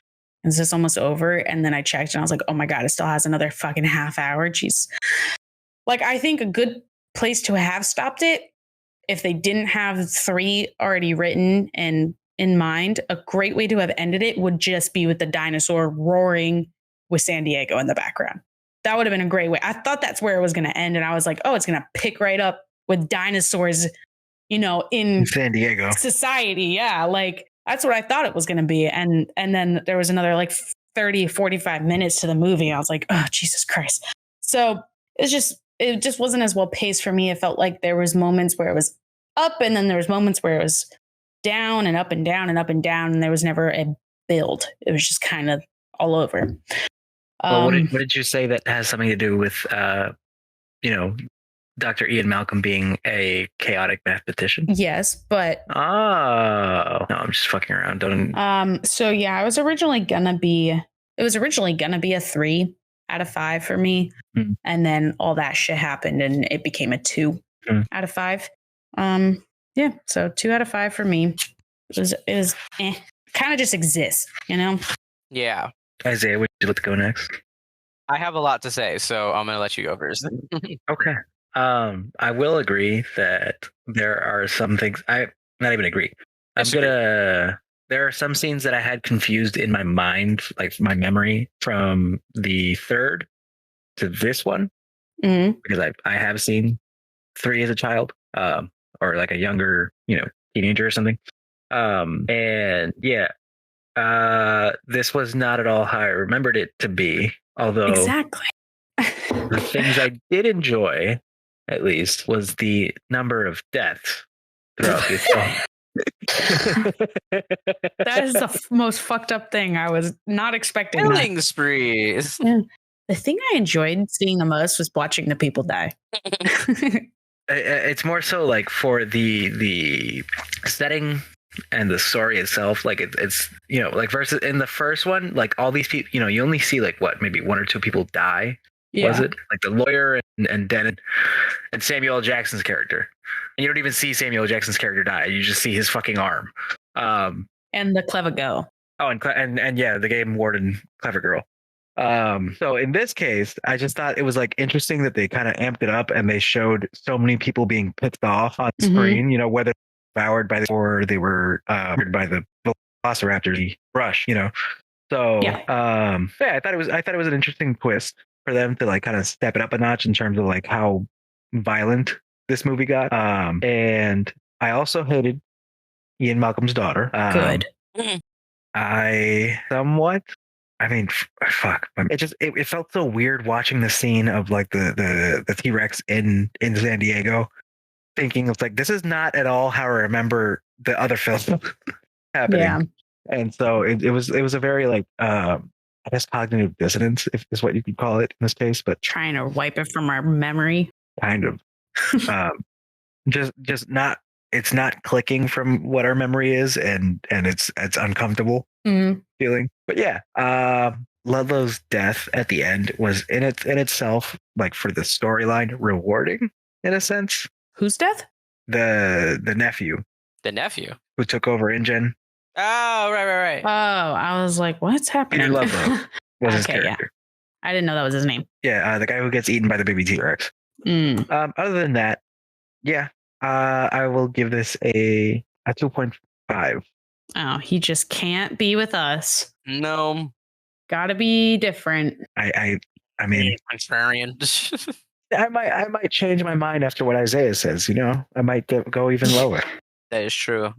is this almost over? And then I checked and I was like, oh my God, it still has another fucking half hour. Jeez. Like, I think a good place to have stopped it, if they didn't have 3 already written and in mind, a great way to have ended it would just be with the dinosaur roaring with San Diego in the background. That would have been a great way. I thought that's where it was going to end. And I was like, oh, it's going to pick right up with dinosaurs, you know, in San Diego society. Yeah. Like, that's what I thought it was going to be. And then there was another like 30, 45 minutes to the movie. I was like, oh, Jesus Christ. So it just wasn't as well paced for me. It felt like there was moments where it was up, and then there was moments where it was down and up and down and up and down, and there was never a build. It was just kind of all over. Well, what did you say that has something to do with, Dr. Ian Malcolm being a chaotic mathematician? Yes, but no, I'm just fucking around. Don't. So yeah, it was originally gonna be a 3 out of 5 for me, and then all that shit happened, and it became a 2 out of 5. Yeah, so 2 out of 5 for me. It was kind of just exists, Yeah. Isaiah, would you like to go next? I have a lot to say, so I'm gonna let you go first. Okay. I will agree that there are some things not even agree. There are some scenes that I had confused in my mind, like my memory from the 3rd to this one, because I have seen 3 as a child, or like a younger, teenager or something. And yeah, this was not at all how I remembered it to be. Although exactly. The things I did enjoy, at least, was the number of deaths throughout the film. That is the most fucked up thing. I was not expecting. Killing sprees. Yeah. The thing I enjoyed seeing the most was watching the people die. It's more so like for the setting and the story itself. Like it's like versus in the first one, like all these people, you only see like maybe 1 or 2 people die. Yeah. Was it like the lawyer and Dennis and Samuel L. Jackson's character? And you don't even see Samuel L. Jackson's character die. You just see his fucking arm. And the clever girl. Oh, and yeah, the game warden, clever girl. So in this case, I just thought it was like interesting that they kind of amped it up and they showed so many people being pissed off on screen. Whether devoured by or they were by the velociraptor brush. So yeah, I thought it was an interesting twist for them to like kind of step it up a notch in terms of like how violent this movie got. And I also hated Ian Malcolm's daughter. Good. Fuck. It felt so weird watching the scene of like the T-Rex in San Diego, thinking it's like this is not at all how I remember the other film happening. Yeah. And so it was a very like I guess cognitive dissonance is what you could call it in this case, but trying to wipe it from our memory. Kind of. Just not. It's not clicking from what our memory is, and it's uncomfortable feeling. But yeah, Ludlow's death at the end was in itself, like for the storyline, rewarding in a sense. Whose death? The nephew. The nephew who took over InGen. Oh, right. Oh, I was like, what's happening? Peter Ludlow was his character. Yeah. I didn't know that was his name. Yeah, the guy who gets eaten by the baby T-Rex. Other than that, yeah. I will give this a 2.5. Oh, he just can't be with us. No. Gotta be different. I mean, contrarian. I might change my mind after what Isaiah says. I might go even lower. That is true. All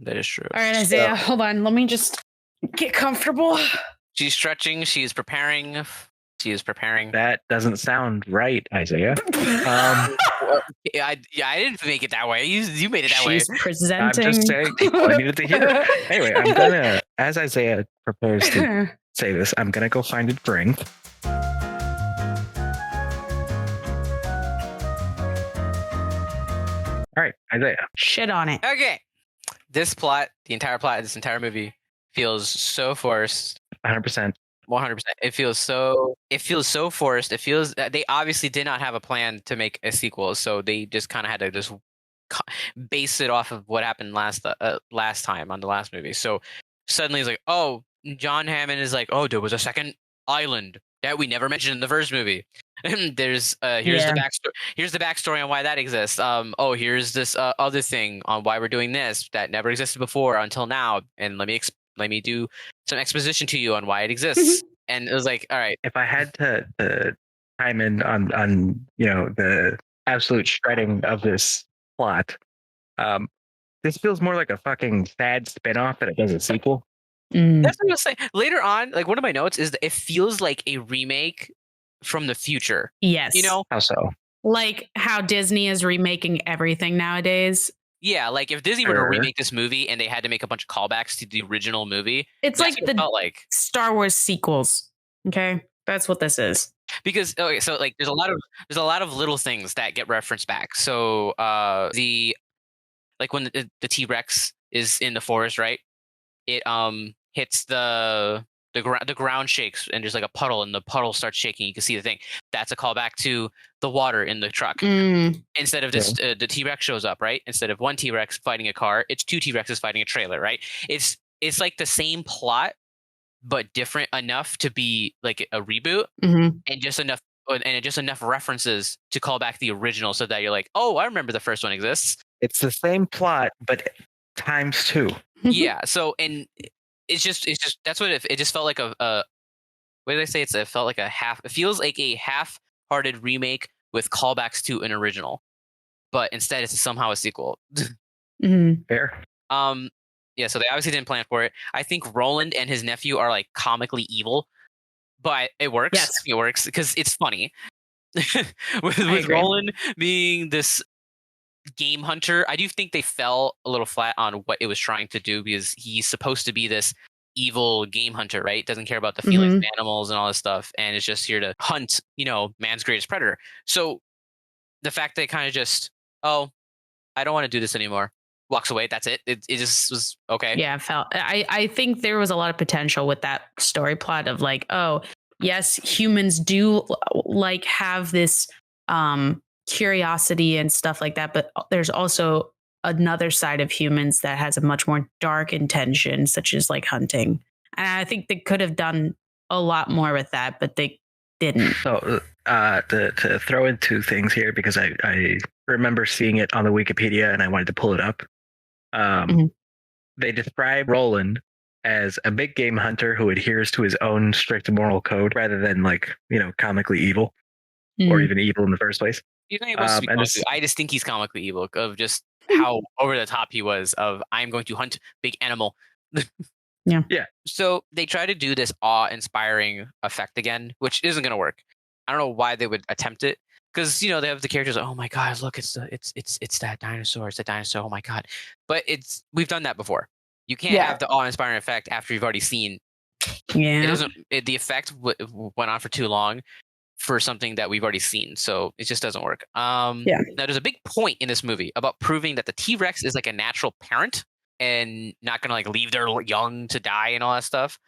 right, Isaiah, hold on. Let me just get comfortable. She's stretching. She's preparing. That doesn't sound right, Isaiah. I didn't make it that way. You made it that way. She's presenting. I'm just saying. I needed to hear it. Anyway, I'm gonna, as Isaiah prepares to say this, I'm gonna go find a drink. All right, Isaiah. Shit on it. Okay. This plot, the entire plot of this entire movie feels so forced. 100%. 100%. It feels so forced. It feels that they obviously did not have a plan to make a sequel, so they just kind of had to just base it off of what happened last time on the last movie. So suddenly it's like, oh, John Hammond is like, oh, there was a second island that we never mentioned in the first movie. There's here's the backstory. Here's the backstory on why that exists. Here's this other thing on why we're doing this that never existed before until now, and let me do some exposition to you on why it exists. And it was like, all right. If I had to chime in on the absolute shredding of this plot, this feels more like a fucking sad spinoff than it does a sequel. That's what I was saying. Later on, like one of my notes is that it feels like a remake from the future. Yes. How so? Like how Disney is remaking everything nowadays. Yeah, like if Disney were to Sure. remake this movie and they had to make a bunch of callbacks to the original movie, It's that's like what it felt like. Star Wars sequels. Okay, that's what this is. Because okay, so like there's a lot of little things that get referenced back. So the like when the T-Rex is in the forest, right? It hits the ground shakes and there's like a puddle and the puddle starts shaking. You can see the thing. That's a callback to the water in the truck. Instead of just the T-Rex shows up, right? Instead of one T-Rex fighting a car, it's two T-Rexes fighting a trailer, right? It's like the same plot but different enough to be like a reboot, and just enough references to call back the original so that you're like, oh, I remember the first one exists. It's the same plot, but times 2. Yeah. So, and it's just that's what it just felt like a what did I say? It felt like it feels like a half-hearted remake with callbacks to an original, but instead it's somehow a sequel. Fair. Yeah, so they obviously didn't plan for it. I think Roland and his nephew are like comically evil, but it works. Yes. It works because it's funny. with Roland being this game hunter, I do think they fell a little flat on what it was trying to do because he's supposed to be this evil game hunter, right? Doesn't care about the feelings of animals and all this stuff, and is just here to hunt, man's greatest predator. So the fact that kind of just, oh, I don't want to do this anymore, walks away. That's it. It just was okay. Yeah, I think there was a lot of potential with that story plot of like, oh, yes, humans do like have this curiosity and stuff like that, but there's also another side of humans that has a much more dark intention, such as like hunting. And I think they could have done a lot more with that, but they didn't. So to throw in two things here, because I remember seeing it on the Wikipedia and I wanted to pull it up. They describe Roland as a big game hunter who adheres to his own strict moral code rather than like, comically evil or even evil in the first place. He's not supposed to be comically. I just think he's comically evil of just how over the top he was of I'm going to hunt big animal. Yeah. So they try to do this awe-inspiring effect again, which isn't going to work. I don't know why they would attempt it because they have the characters. Oh my god, look, it's that dinosaur. It's a dinosaur. Oh my god, but we've done that before. You can't have the awe-inspiring effect after you've already seen. Yeah, the effect went on for too long for something that we've already seen, so it just doesn't work. Now there's a big point in this movie about proving that the T-Rex is like a natural parent and not gonna like leave their young to die and all that stuff.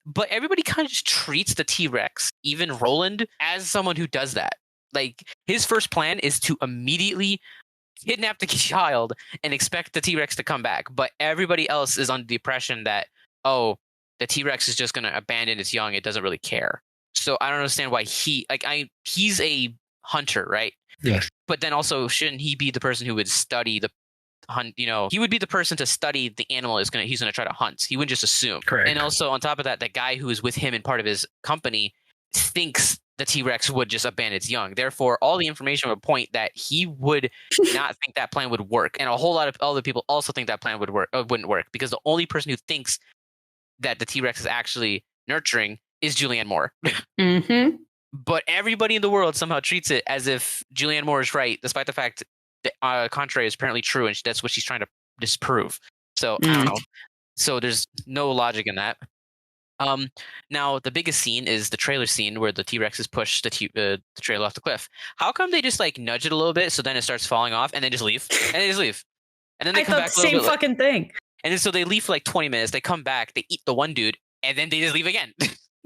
But everybody kind of just treats the T-Rex, even Roland, as someone who does that. Like his first plan is to immediately kidnap the child and expect the T-Rex to come back. But everybody else is under the impression that, oh, the T-Rex is just gonna abandon its young. It doesn't really care. So I don't understand why he's a hunter, right? Yes. But then also, shouldn't he be the person who would study the hunt? He would be the person to study the animal he's gonna try to hunt. He wouldn't just assume. Correct. And also on top of that, the guy who is with him and part of his company thinks the T-Rex would just abandon its young. Therefore, all the information would point that he would not think that plan would work, and a whole lot of other people also think that plan wouldn't work because the only person who thinks that the T-Rex is actually nurturing is Julianne Moore. But everybody in the world somehow treats it as if Julianne Moore is right, despite the fact that contrary is apparently true, and that's what she's trying to disprove. So I don't know. So there's no logic in that. Now the biggest scene is the trailer scene where the T-Rexes push the trailer off the cliff. How come they just like nudge it a little bit so then it starts falling off and then just leave? And they just leave. And then they come back the same fucking thing. And then so they leave for like 20 minutes. They come back, they eat the one dude, and then they just leave again.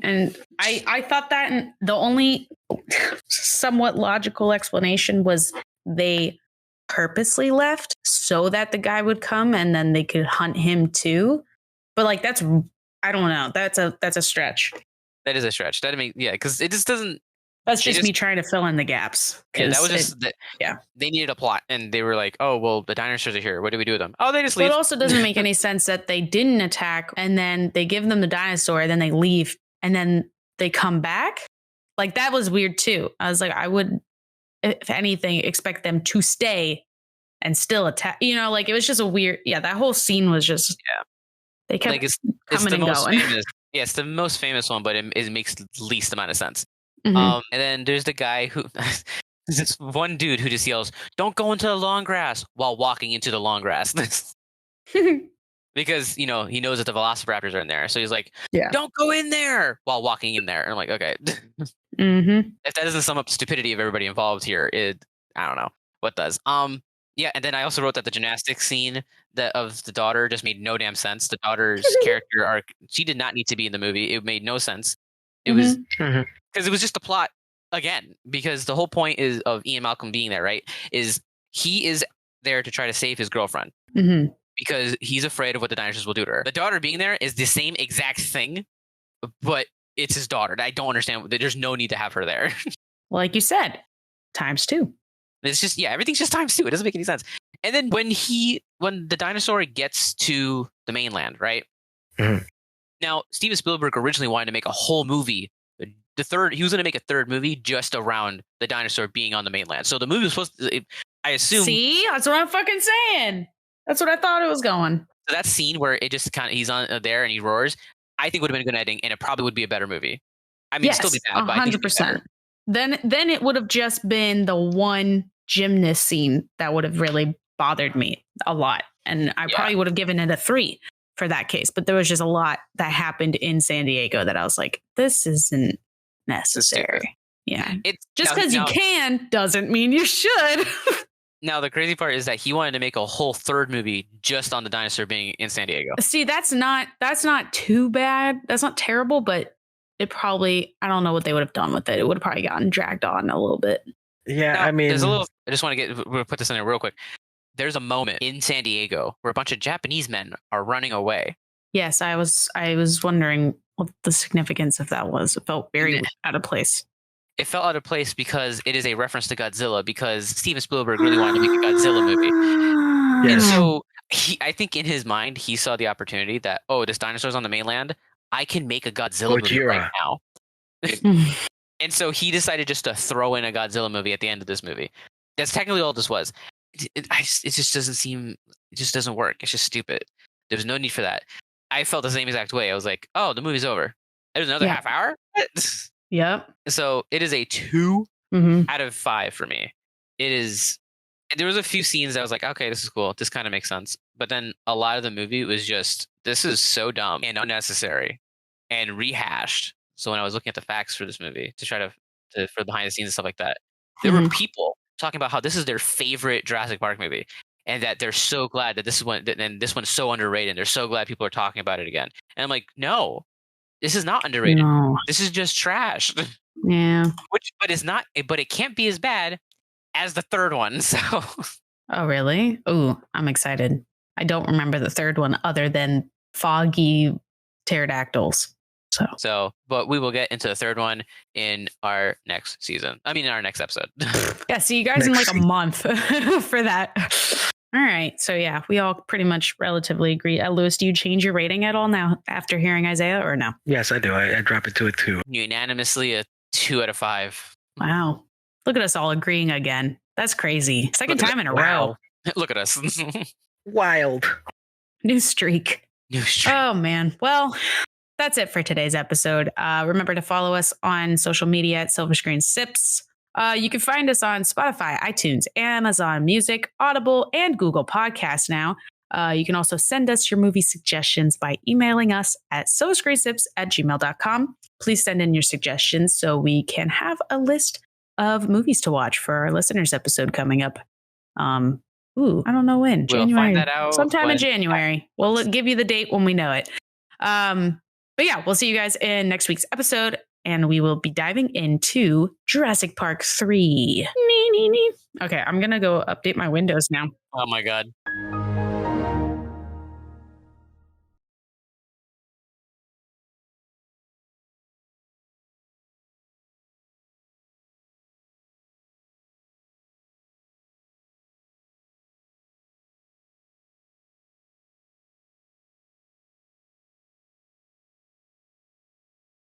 And I thought that the only somewhat logical explanation was they purposely left so that the guy would come and then they could hunt him too. But like that's, I don't know. That's a stretch. That is a stretch. Because it just doesn't. That's just me trying to fill in the gaps. Yeah, that was just they needed a plot, and they were like, "Oh, well, the dinosaurs are here. What do we do with them? Oh, they just leave." But it also doesn't make any sense that they didn't attack, and then they give them the dinosaur, and then they leave, and then they come back. Like that was weird too. I was like, I would, if anything, expect them to stay and still attack. Like it was just a weird. Yeah, that whole scene was just. Yeah. They kept like it's coming the and most going. famous. Yeah, it's the most famous one, but it makes the least amount of sense. Mm-hmm. And then there's the guy who There's this one dude who just yells, "Don't go into the long grass," while walking into the long grass. Because, he knows that the velociraptors are in there. So he's like, Yeah. "Don't go in there," while walking in there. And I'm like, okay. Mm-hmm. If that doesn't sum up the stupidity of everybody involved here, I don't know what does. Yeah, and then I also wrote that the gymnastics scene of the daughter just made no damn sense. The daughter's character arc, she did not need to be in the movie. It made no sense. It was because it was just the plot again. Because the whole point of Ian Malcolm being there, right? Is he is there to try to save his girlfriend because he's afraid of what the dinosaurs will do to her. The daughter being there is the same exact thing, but it's his daughter. I don't understand. There's no need to have her there. Like you said, ×2. It's just, everything's just ×2. It doesn't make any sense. And then when the dinosaur gets to the mainland, right? Mhm. Now, Steven Spielberg originally wanted to make a whole movie. He was going to make a third movie just around the dinosaur being on the mainland. So the movie was supposed to, I assume. See, that's what I'm fucking saying. That's what I thought it was going. So that scene where it just kind of, he's on there and he roars, I think would have been a good ending, and it probably would be a better movie. I mean, Yes, it'd still be bad, but I think it'd be better. 100%. Then it would have just been the one gymnast scene that would have really bothered me a lot. And I probably would have given it a 3 for that case. But there was just a lot that happened in San Diego that I was like, this isn't necessary. Yeah. Just because you can doesn't mean you should. Now, the crazy part is that he wanted to make a whole third movie just on the dinosaur being in San Diego. See, that's not too bad. That's not terrible, but it probably, I don't know what they would have done with it. It would have probably gotten dragged on a little bit. Yeah, now, I mean, I just want to put this in there real quick. There's a moment in San Diego where a bunch of Japanese men are running away. Yes, I was wondering what the significance of that was. It felt very out of place. It felt out of place because it is a reference to Godzilla, because Steven Spielberg really wanted to make a Godzilla movie. Yes. And so I think in his mind, he saw the opportunity that, this dinosaur's on the mainland. I can make a Godzilla movie right now. And so he decided just to throw in a Godzilla movie at the end of this movie. That's technically all this was. It just doesn't work. It's just stupid. There's no need for that. I felt the same exact way. I was like, the movie's over. There's another half hour? Yep. So it is a 2 out of 5 for me. It is. There was a few scenes that I was like, okay, this is cool. This kind of makes sense. But then a lot of the movie was just, this is so dumb and unnecessary and rehashed. So when I was looking at the facts for this movie to try to for behind the scenes and stuff like that, there were people talking about how this is their favorite Jurassic Park movie, and that they're so glad that this one's so underrated. And they're so glad people are talking about it again. And I'm like, no, this is not underrated. No. This is just trash. Yeah. But it's not. But it can't be as bad as the third one. So. Oh really? Oh, I'm excited. I don't remember the third one other than foggy pterodactyls. But we will get into the third one in our next season. I mean, in our next episode. Yeah, see you guys in like a month for that. All right. So yeah, we all pretty much relatively agree. Lewis, do you change your rating at all now after hearing Isaiah, or no? Yes, I do. I drop it to a 2. Unanimously a 2 out of 5. Wow. Look at us all agreeing again. That's crazy. Second time in a row. Look at us. Wild. New streak. Oh man. Well, that's it for today's episode. Remember to follow us on social media at Silver Screen Sips. You can find us on Spotify, iTunes, Amazon Music, Audible, and Google Podcasts now. You can also send us your movie suggestions by emailing us at silverscreensips@gmail.com. Please send in your suggestions so we can have a list of movies to watch for our listeners episode coming up. I don't know when. January. We'll find that out sometime in January. We'll give you the date when we know it. But yeah, we'll see you guys in next week's episode, and we will be diving into Jurassic Park 3. Okay, I'm going to go update my windows now. Oh my God.